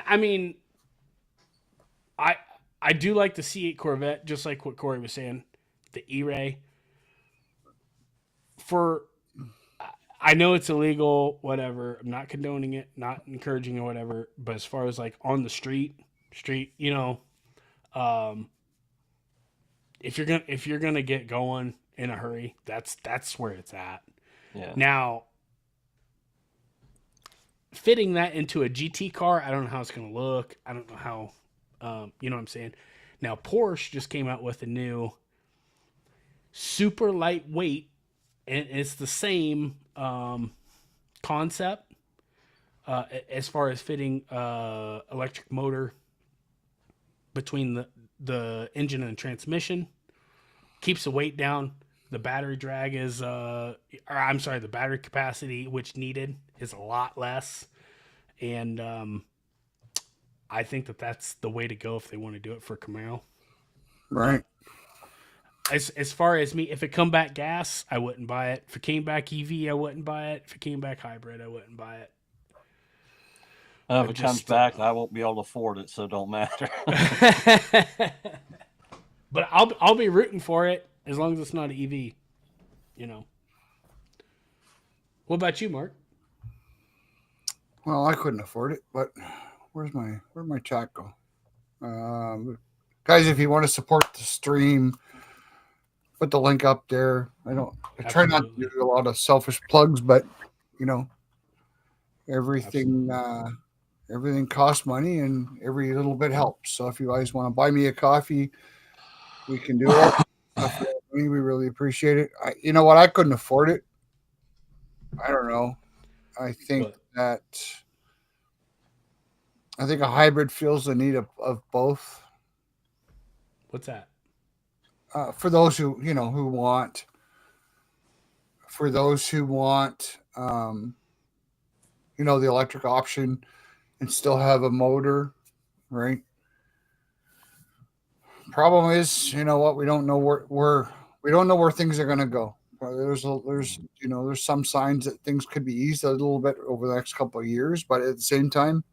I mean, I do like the C8 Corvette, just like what Corey was saying, the E-Ray. I know it's illegal, whatever. I'm not condoning it, not encouraging it, whatever. But as far as like on the street, you know, if you're gonna get going in a hurry, that's where it's at. Yeah. Now, fitting that into a GT car, I don't know how it's gonna look. I don't know how, you know what I'm saying. Now Porsche just came out with a new super lightweight, and it's the same concept as far as fitting electric motor between the engine and transmission. Keeps the weight down. The battery drag is the battery capacity which needed is a lot less, and I think that's the way to go if they want to do it for Camaro. Right. As far as me, if it come back gas, I wouldn't buy it. If it came back EV, I wouldn't buy it. If it came back hybrid, I wouldn't buy it. If it comes back, I won't be able to afford it, so it don't matter. But I'll be rooting for it as long as it's not an EV. You know. What about you, Mark? Well, I couldn't afford it, but where'd my chat go? Guys, if you want to support the stream, put the link up there. I try not to do a lot of selfish plugs, but you know, everything costs money and every little bit helps. So if you guys want to buy me a coffee, we can do it. We really appreciate it. You know what? I couldn't afford it. I don't know. I think a hybrid fills the need of both. What's that? For those who want, the electric option and still have a motor, right? Problem is, you know what? We don't know where things are going to go. There's some signs that things could be eased a little bit over the next couple of years, but at the same time,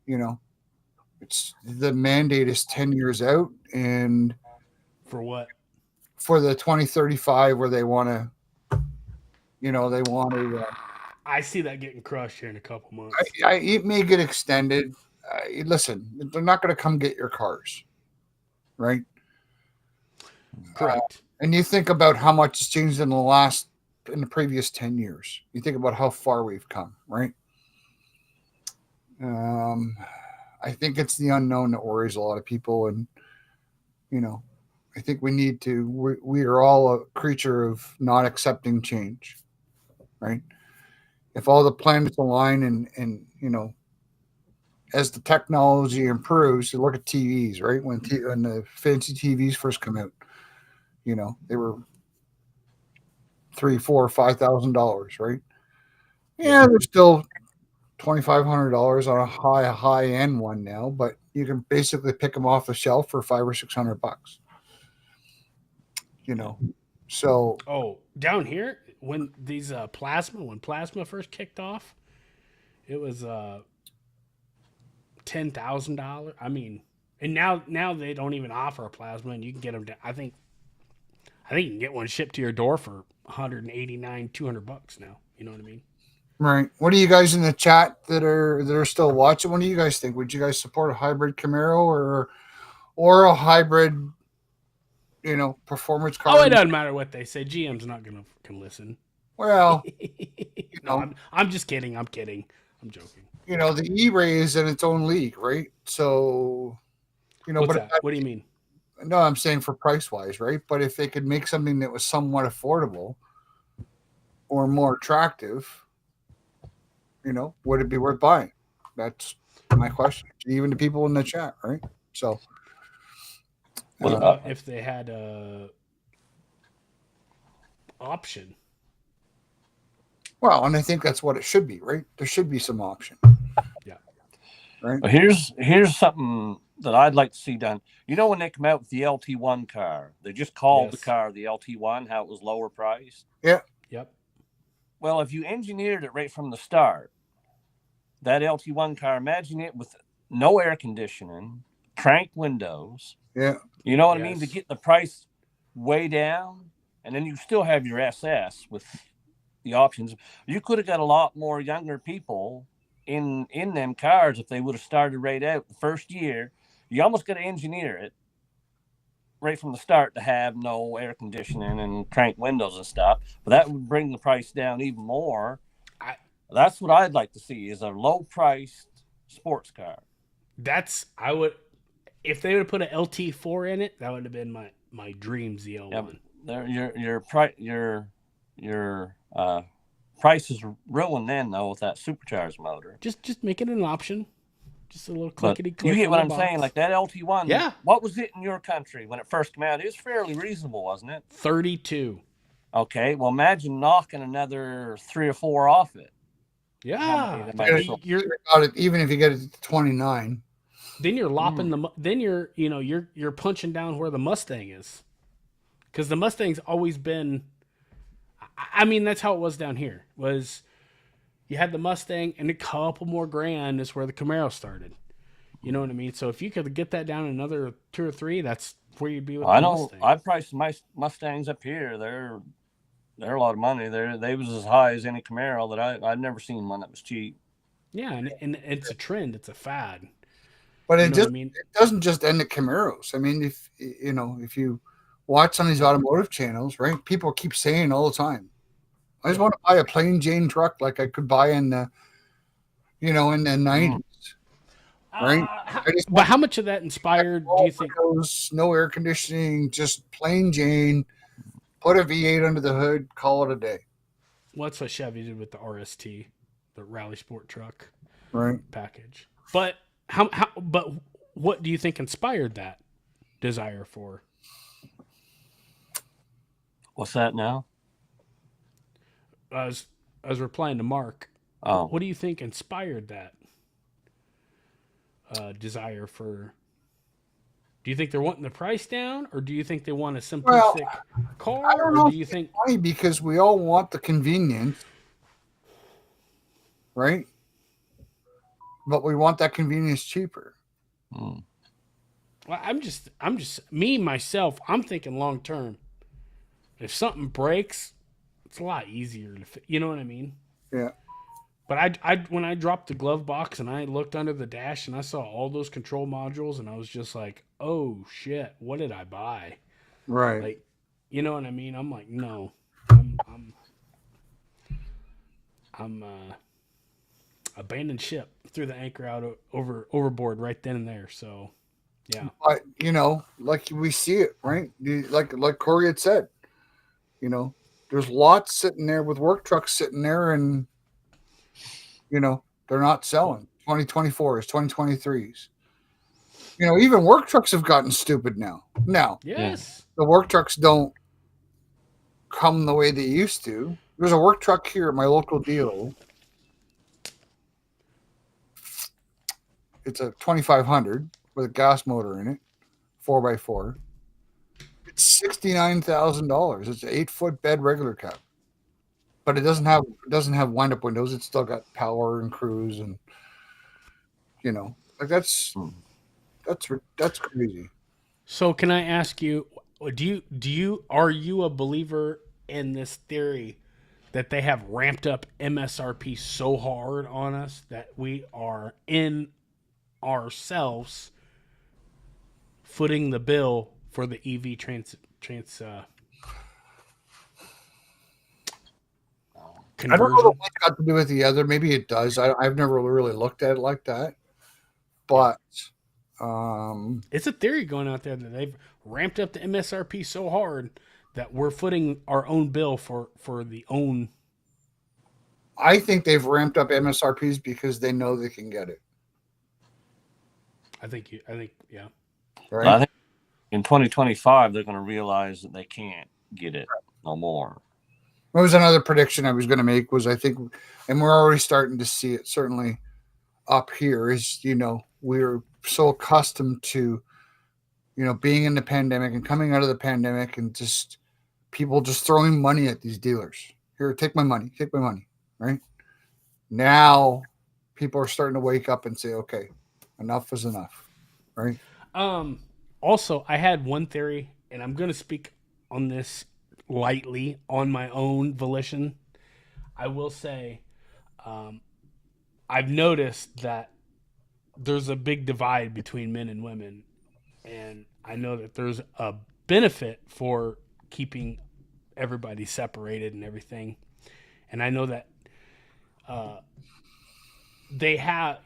you know, it's the mandate is 10 years out, and for what? For the 2035, where they want to. I see that getting crushed here in a couple months. It may get extended. Listen, they're not going to come get your cars, right? Correct. And you think about how much has changed in the previous 10 years. You think about how far we've come, right? I think it's the unknown that worries a lot of people, and I think we are all a creature of not accepting change, right? If all the planets align and as the technology improves, you look at TVs, right? When the fancy TVs first come out, they were $3, $4, $5,000, right? Yeah, they're still $2,500 on a high end one now, but you can basically pick them off the shelf for $500 or $600. So Down here when these plasma first kicked off, it was $10,000. I mean, and now they don't even offer a plasma, and you can get them. I think you can get one shipped to your door for $189, $200 now. You know what I mean? right. What do you guys in the chat that are still watching? What do you guys think? Would you guys support a hybrid Camaro or a hybrid, performance car? Oh, it doesn't matter what they say. GM's not gonna listen. Well, No, I'm just kidding. I'm kidding. I'm joking. The E-Ray is in its own league, right? So, What's that? What do you mean? No, I'm saying for price wise, right? But if they could make something that was somewhat affordable or more attractive, would it be worth buying? That's my question. Even to people in the chat, right? So, if they had a option. Well, and I think that's what it should be, right? There should be some option. Yeah. Right. Well, here's something that I'd like to see done. When they come out with the LT1 car, they just called the car the LT1, how it was lower priced. Yeah. Yep. Well, if you engineered it right from the start, that LT1 car, imagine it with no air conditioning, crank windows. Yeah. You know what I mean? To get the price way down, and then you still have your SS with the options. You could have got a lot more younger people in them cars if they would have started right out the first year. You almost got to engineer it right from the start to have no air conditioning and crank windows and stuff. But that would bring the price down even more. That's what I'd like to see, is a low-priced sports car. If they would have put an LT4 in it, that would have been my dream ZL1. Your price is ruined then, though, with that supercharged motor. Just make it an option. Just a little clickety-click. You get what I'm saying? Like that LT1. Yeah. What was it in your country when it first came out? It was fairly reasonable, wasn't it? 32. Okay. Well, imagine knocking another 3 or 4 off it. Yeah. Even if you get it to 29. Then you're lopping then you're punching down where the Mustang is. Because the Mustang's always been, I mean, that's how it was down here. Was you had the Mustang and a couple more grand is where the Camaro started. You know what I mean? So if you could get that down another 2 or 3, that's where you'd be with the Mustang. I priced my Mustangs up here. They're a lot of money. They was as high as any Camaro that I'd never seen one that was cheap. Yeah, and it's a trend. It's a fad. But it doesn't just end at Camaros. I mean, if you watch some of these automotive channels, right? People keep saying all the time, I just want to buy a plain Jane truck like I could buy in the 90s. Right? But how much of that inspired do you think? No air conditioning, just plain Jane. Put a V8 under the hood, call it a day. What's what Chevy did with the RST, the Rally Sport truck, right? Package. But But what do you think inspired that desire for? What's that now? I was replying to Mark. Oh. What do you think inspired that desire for? Do you think they're wanting the price down, or do you think they want a simplistic car? I don't know. Or do you think funny because we all want the convenience, right? But we want that convenience cheaper. Mm. Well, I'm just me myself. I'm thinking long term. If something breaks, it's a lot easier to you know what I mean? Yeah. But I when I dropped the glove box and I looked under the dash and I saw all those control modules and I was just like, oh shit, what did I buy? Right. Like, you know what I mean? I'm like, no, I'm abandoned ship, threw the anchor out overboard right then and there. So, yeah. But like we see it, right? Like Corey had said, there's lots sitting there with work trucks sitting there, and they're not selling 2024s, 2023s. Even work trucks have gotten stupid now. Now, Yes. the work trucks don't come the way they used to. There's a work truck here at my local dealer. It's a 2500 with a gas motor in it, 4x4. It's $69,000. It's an 8-foot bed regular cab, but it doesn't have wind up windows. It's still got power and cruise, and that's crazy. So can I ask you, are you a believer in this theory that they have ramped up MSRP so hard on us that we are in ourselves footing the bill for the EV I don't know conversion? what one got to do with the other. Maybe it does. I've never really looked at it like that. But It's a theory going out there that they've ramped up the MSRP so hard that we're footing our own bill for the own. I think they've ramped up MSRPs because they know they can get it. I think, yeah. Right? I think in 2025 they're going to realize that they can't get it no more. What was another prediction I was going to make was I think, and we're already starting to see it certainly up here, is, we're so accustomed to, being in the pandemic and coming out of the pandemic and just people just throwing money at these dealers. Here, take my money, right? Now people are starting to wake up and say, okay, enough is enough, right? Also, I had one theory, and I'm going to speak on this lightly on my own volition. I will say, I've noticed that there's a big divide between men and women, and I know that there's a benefit for keeping everybody separated and everything. And I know that they have,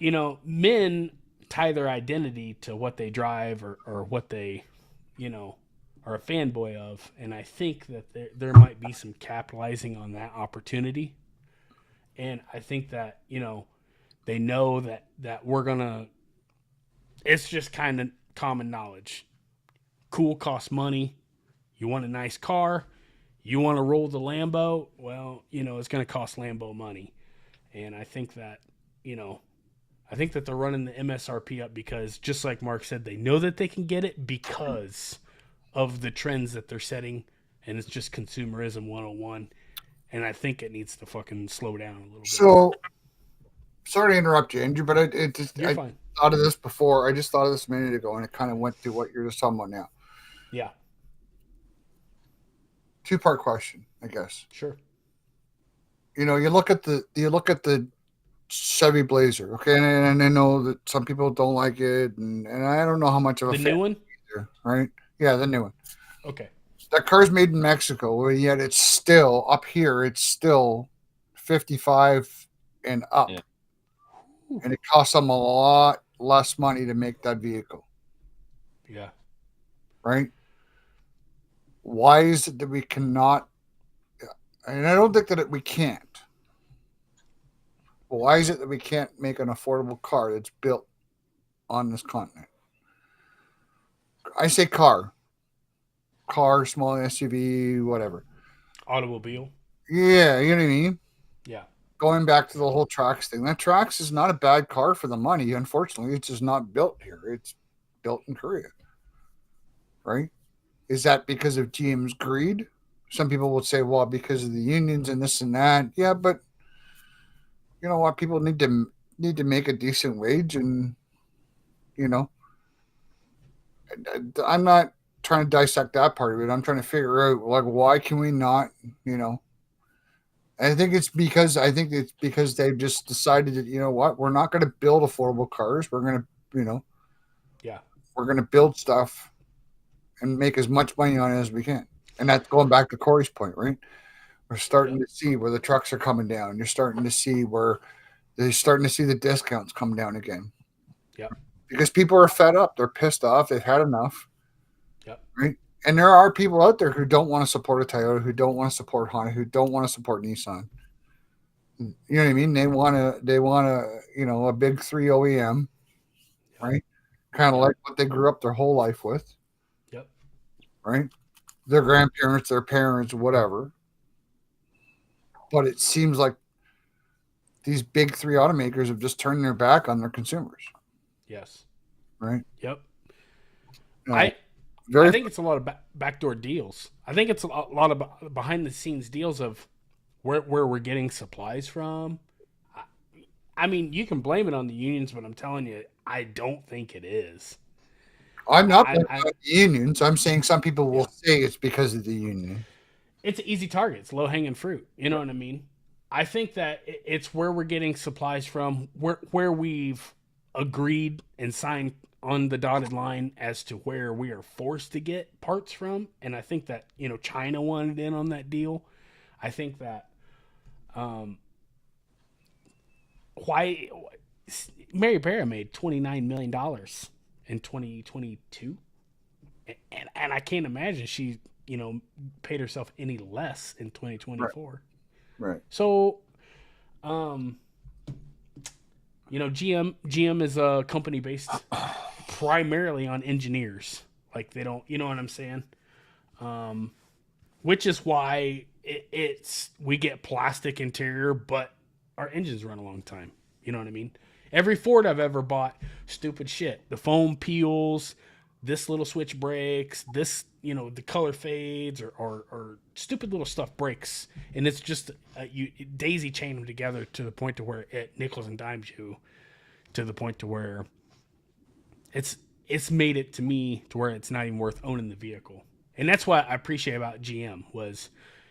men tie their identity to what they drive or what they, are a fanboy of. And I think that there might be some capitalizing on that opportunity. And I think that, they know that we're going to, it's just kind of common knowledge. Cool costs money. You want a nice car. You want to roll the Lambo. Well, it's going to cost Lambo money. And I think that, they're running the MSRP up because, just like Mark said, they know that they can get it because of the trends that they're setting. And it's just consumerism 101. And I think it needs to fucking slow down a little bit. So, sorry to interrupt you, Andrew, but You're I fine. thought of this before. I just thought of this a minute ago, and it kind of went to what you're just talking about now. Yeah. 2-part question, I guess. Sure. You look at the Chevy Blazer, okay, and I know that some people don't like it, and I don't know how much of a The fan new one? either, right? Yeah, the new one. Okay. That car's made in Mexico, yet it's still up here. It's still 55 and up, Yeah. and it costs them a lot less money to make that vehicle, Yeah. right? Why is it that we cannot? And I don't think that we can't. But why is it that we can't make an affordable car that's built on this continent? I say car, small SUV, whatever. Automobile. Yeah, you know what I mean? Yeah. Going back to the whole Trax thing, that Trax is not a bad car for the money. Unfortunately, it's just not built here. It's built in Korea, right? Is that because of GM's greed? Some people would say, well, because of the unions and this and that. Yeah, but you know what? People need to make a decent wage, and I'm not trying to dissect that part of it. I'm trying to figure out, like, why can we not, I think it's because they've just decided that, you know what, we're not going to build affordable cars. We're going to, Yeah. we're going to build stuff and make as much money on it as we can. And that's going back to Corey's point, right? We're starting to see where the trucks are coming down. You're starting to see where they're starting to see the discounts come down again. Yep. Because people are fed up. They're pissed off. They've had enough. Yep. Right? And there are people out there who don't want to support a Toyota, who don't want to support Honda, who don't want to support Nissan. You know what I mean? They want to, a big three OEM, right? Kind of like what they grew up their whole life with, Yep. right? Their grandparents, their parents, whatever. But it seems like these big three automakers have just turned their back on their consumers, Yes. right? Yep. You know, I very think it's a lot of backdoor deals. I think it's a lot of behind the scenes deals of where we're getting supplies from. I mean, you can blame it on the unions, but I'm telling you, I don't think it is. I'm not I, blaming I the unions. I'm saying some people will yeah, say it's because of the union. it's an easy target. It's low hanging fruit. You know what I mean? I think that it's where we're getting supplies from, where we've agreed and signed on the dotted line as to where we are forced to get parts from. And I think that China wanted in on that deal. I think that why Mary Barra made $29 million in 2022, and I can't imagine she paid herself any less in 2024. Right. So, GM is a company based primarily on engineers. Like they don't, you know what I'm saying? Which is why we get plastic interior, but our engines run a long time. You know what I mean? Every Ford I've ever bought, stupid shit. The foam peels, this little switch breaks, this, the color fades or stupid little stuff breaks. And it's just, you daisy chain them together to the point to where it nickels and dimes you to the point to where it's made it to me to where it's not even worth owning the vehicle. And that's what I appreciate about GM was,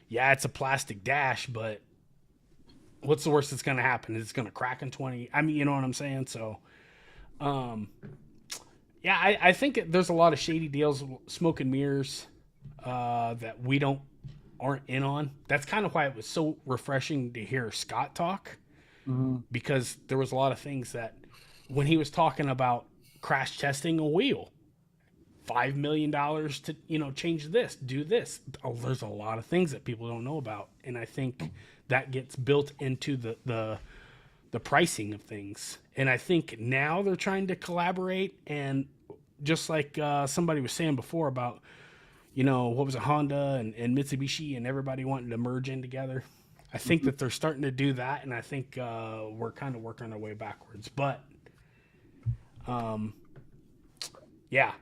yeah, it's a plastic dash, but what's the worst that's going to happen? It's going to crack in 20. I mean, you know what I'm saying? So, yeah, I think there's a lot of shady deals, smoke and mirrors, that we aren't in on. That's kind of why it was so refreshing to hear Scott talk, because there was a lot of things that when he was talking about crash testing a wheel, $5 million to change this, do this. Oh, there's a lot of things that people don't know about, and I think that gets built into the pricing of things. And I think now they're trying to collaborate, and just like somebody was saying before about what was it, Honda and Mitsubishi and everybody wanting to merge in together. I think that they're starting to do that, and I think we're kind of working our way backwards. But yeah.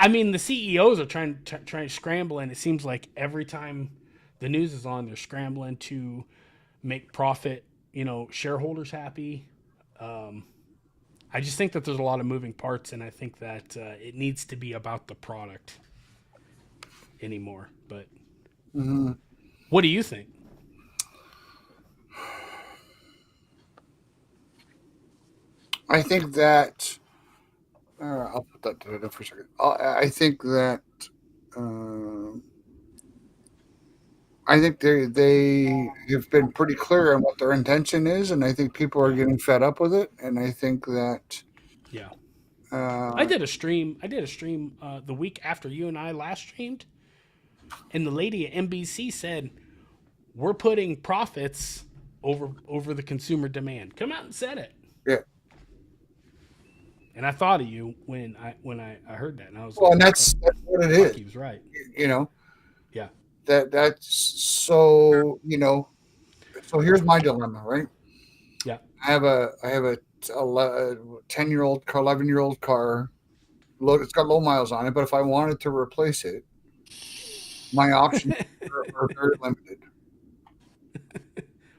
I mean, the CEOs are trying to scramble, and it seems like every time the news is on, they're scrambling to make profit, shareholders happy. I just think that there's a lot of moving parts, and I think that it needs to be about the product anymore. But what do you think? I think that I'll put that to the for a second. I think that I think they have been pretty clear on what their intention is, and I think people are getting fed up with it. And I think that Yeah. uh, I did a stream the week after you and I last streamed, and the lady at NBC said, "We're putting profits over the consumer demand." Come out and said it. yeah. And I thought of you when I heard that, and I was Well, like, and that's what it "Fuck, is. he was right." Yeah. That's so So here's my dilemma, right? Yeah. I have a 10-year-old car, 11-year-old car. It's got low miles on it, but if I wanted to replace it, my options are very limited.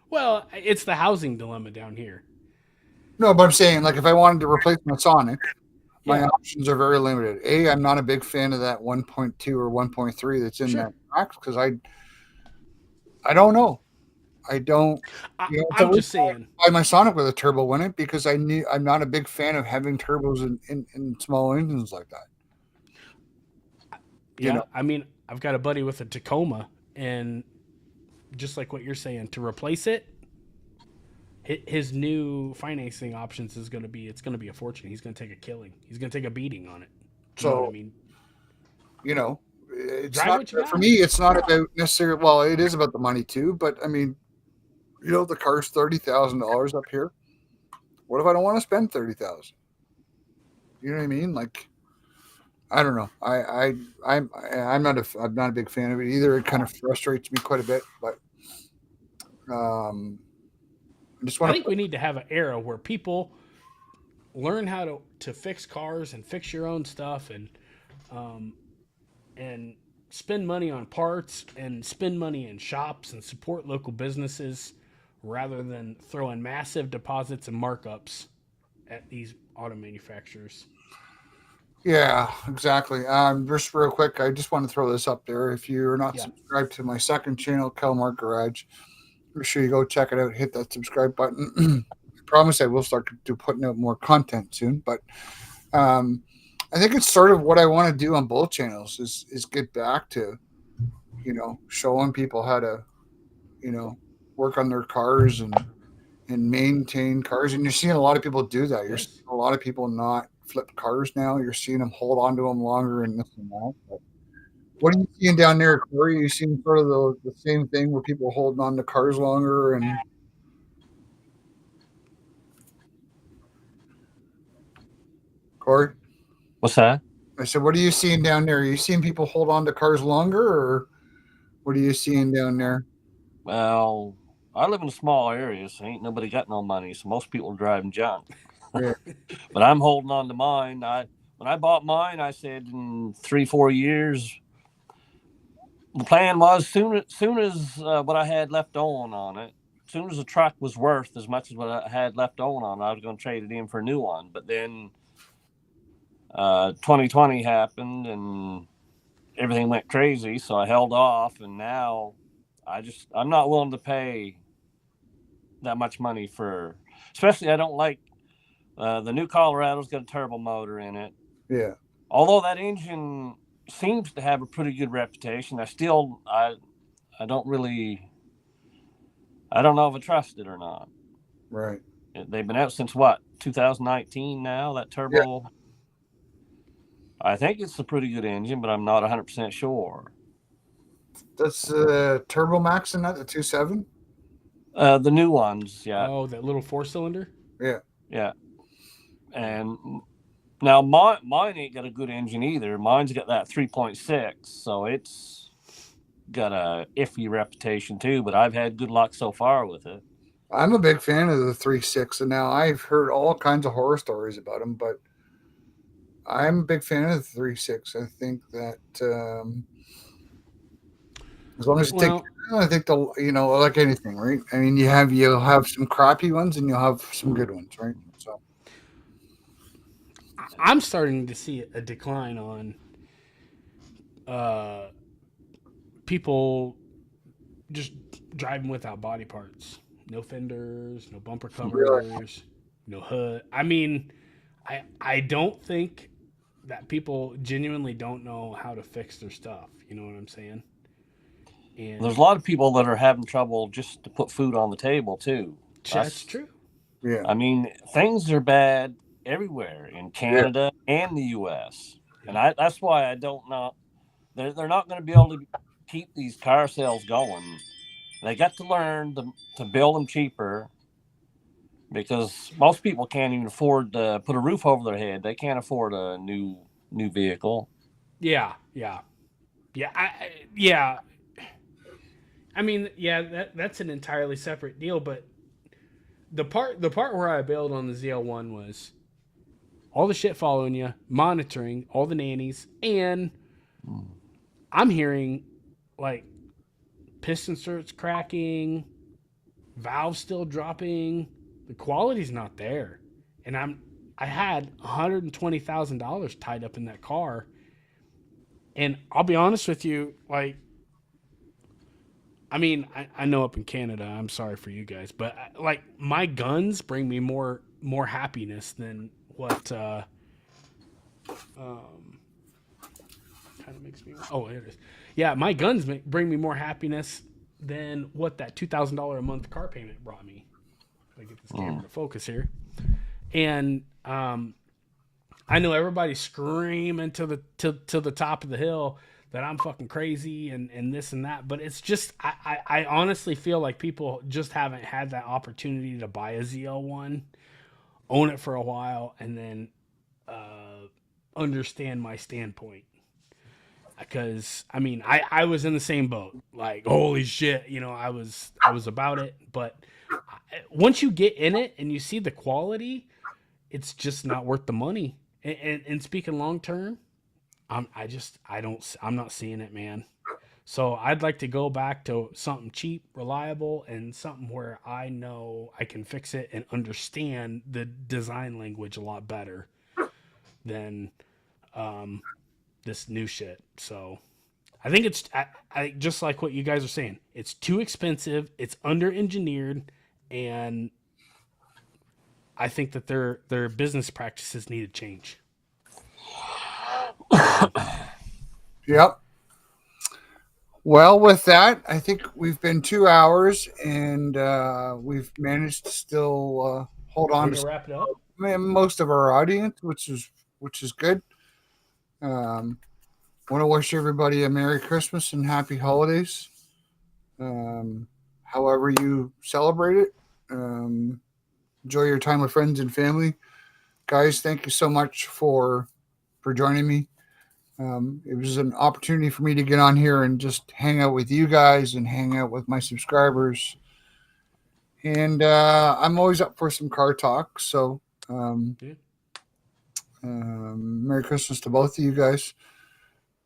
Well, it's the housing dilemma down here. No, but I'm saying, like, if I wanted to replace my Sonic, my Yeah. options are very limited. I'm not a big fan of that 1.2 or 1.3 that's in Sure. that box because I don't know. I don't. I'm just saying. Buy my Sonic with a turbo in it because I'm not a big fan of having turbos in small engines like that. Yeah. I mean, I've got a buddy with a Tacoma, and just like what you're saying, to replace it, his new financing options it's going to be a fortune. He's going to take a killing. He's going to take a beating on it. You know what I mean? It's Drive not what you got. for me. It's not about necessarily. Well, it is about the money too, but I mean, The car's $30,000 up here. What if I don't want to spend 30,000? You know what I mean? Like, I don't know. I'm not a big fan of it either. It kind of frustrates me quite a bit, but um, I just I want think to. we need to have an era where people learn how to fix cars and fix your own stuff um, and spend money on parts and spend money in shops and support local businesses rather than throwing massive deposits and markups at these auto manufacturers. Yeah, exactly. Just real quick, I just want to throw this up there. If you're not Yeah. subscribed to my second channel, Kelmar Garage, make sure you go check it out. Hit that subscribe button. I promise I will start to putting out more content soon. But um, I think it's sort of what I want to do on both channels is get back to showing people how to work on their cars and maintain cars. And you're seeing a lot of people do that. You're Yes. seeing a lot of people not flip cars now. You're seeing them hold on to them longer and this and that. But what are you seeing down there, Corey? Are you seeing sort of the same thing where people are holding on to cars longer and Corey? What's that? I said, what are you seeing down there? Are you seeing people hold on to cars longer or what are you seeing down there? Well, I live in a small area, so ain't nobody got no money. So most people are driving junk. Yeah. But I'm holding on to mine. When I bought mine, I said in 3-4 years. The plan was soon as what I had left on it, soon as the truck was worth as much as what I had left on it, I was going to trade it in for a new one. But then 2020 happened and everything went crazy, so I held off. And now I'm not willing to pay that much money for, especially I don't like the new Colorado's got a turbo motor in it. Yeah. Although that engine seems to have a pretty good reputation, I don't really, I don't know if I trust it or not. Right. They've been out since what, 2019 now, that turbo? Yeah. I think it's a pretty good engine, but I'm not 100% sure. That's Turbo Max in that, the 2.7? The new ones, yeah. Oh, that little 4-cylinder? Yeah. Yeah. And now mine ain't got a good engine either. Mine's got that 3.6, so it's got a iffy reputation too, but I've had good luck so far with it. I'm a big fan of the 3.6, and now I've heard all kinds of horror stories about them, but I'm a big fan of the 3.6. I think that as long as you take, I think like anything, right? I mean, you'll have some crappy ones and you'll have some good ones, right? So I'm starting to see a decline on people just driving without body parts. No fenders, no bumper covers, really? No hood. I mean, I don't think that people genuinely don't know how to fix their stuff. You know what I'm saying? And there's a lot of people that are having trouble just to put food on the table too. That's true. Yeah. I mean, things are bad everywhere in Canada and the U.S. Yeah. And that's why I don't know. They're not going to be able to keep these car sales going. They got to learn to build them cheaper because most people can't even afford to put a roof over their head. They can't afford a new vehicle. Yeah. I mean, yeah, that's an entirely separate deal. But the part where I bailed on the ZL1 was all the shit following you, monitoring, all the nannies, and I'm hearing like piston certs cracking, valves still dropping. The quality's not there, and I had $120,000 tied up in that car, and I'll be honest with you, like, I mean, I know up in Canada, I'm sorry for you guys, but like my guns bring me more happiness than what kind of makes me. Oh, there it is. Yeah, my guns bring me more happiness than what that $2,000 a month car payment brought me. If I get this camera to focus here, and I know everybody's screaming to the top of the hill that I'm fucking crazy and this and that. But it's just I honestly feel like people just haven't had that opportunity to buy a ZL1, own it for a while, and then understand my standpoint. Because I mean, I was in the same boat. Like, holy shit, I was about it. But once you get in it and you see the quality, it's just not worth the money. And speaking long term, I'm not seeing it, man. So I'd like to go back to something cheap, reliable, and something where I know I can fix it and understand the design language a lot better than this new shit. So I think I just like what you guys are saying. It's too expensive. It's under engineered, and I think that their business practices need to change. Yep. Well, with that, I think we've been 2 hours, and we've managed to still hold on to wrap it up. most of our audience, which is good. Want to wish everybody a Merry Christmas and Happy Holidays. However you celebrate it, enjoy your time with friends and family. Guys, thank you so much for joining me. It was an opportunity for me to get on here and just hang out with you guys and hang out with my subscribers. And I'm always up for some car talk. So, Merry Christmas to both of you guys.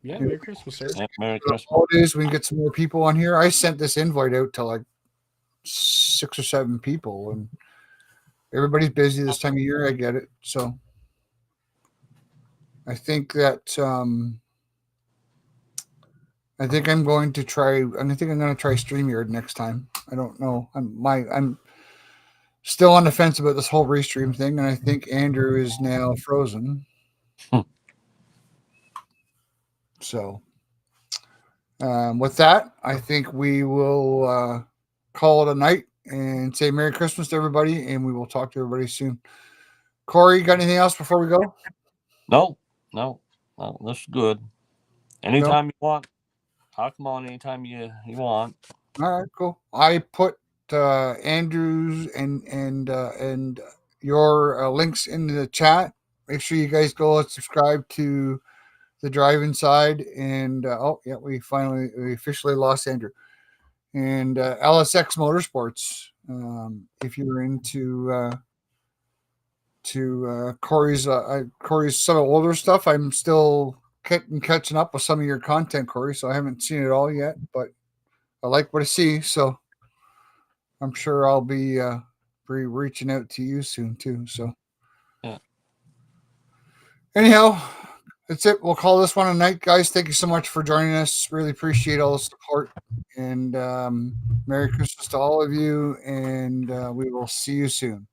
Yeah, Merry Christmas, sir. Yeah, Merry Christmas. Holidays, we can get some more people on here. I sent this invite out to like 6 or 7 people, and everybody's busy this time of year. I get it. So, I think that I think I'm going to try. I think I'm going to try StreamYard next time. I don't know. I'm still on the fence about this whole restream thing, and I think Andrew is now frozen. So, with that, I think we will call it a night and say Merry Christmas to everybody, and we will talk to everybody soon. Corey, you got anything else before we go? No, this is good. Anytime you want, I'll come on anytime you want. All right, cool. I put Andrew's and your links in the chat. Make sure you guys go and subscribe to the Drive Inside. And we officially lost Andrew. And LSX Motorsports. If you're into Corey's some older stuff, I'm still catching up with some of your content, Corey. So I haven't seen it all yet, but I like what I see. So I'm sure I'll be reaching out to you soon too. So yeah. Anyhow, that's it. We'll call this one a night, guys. Thank you so much for joining us. Really appreciate all the support. And Merry Christmas to all of you. And we will see you soon.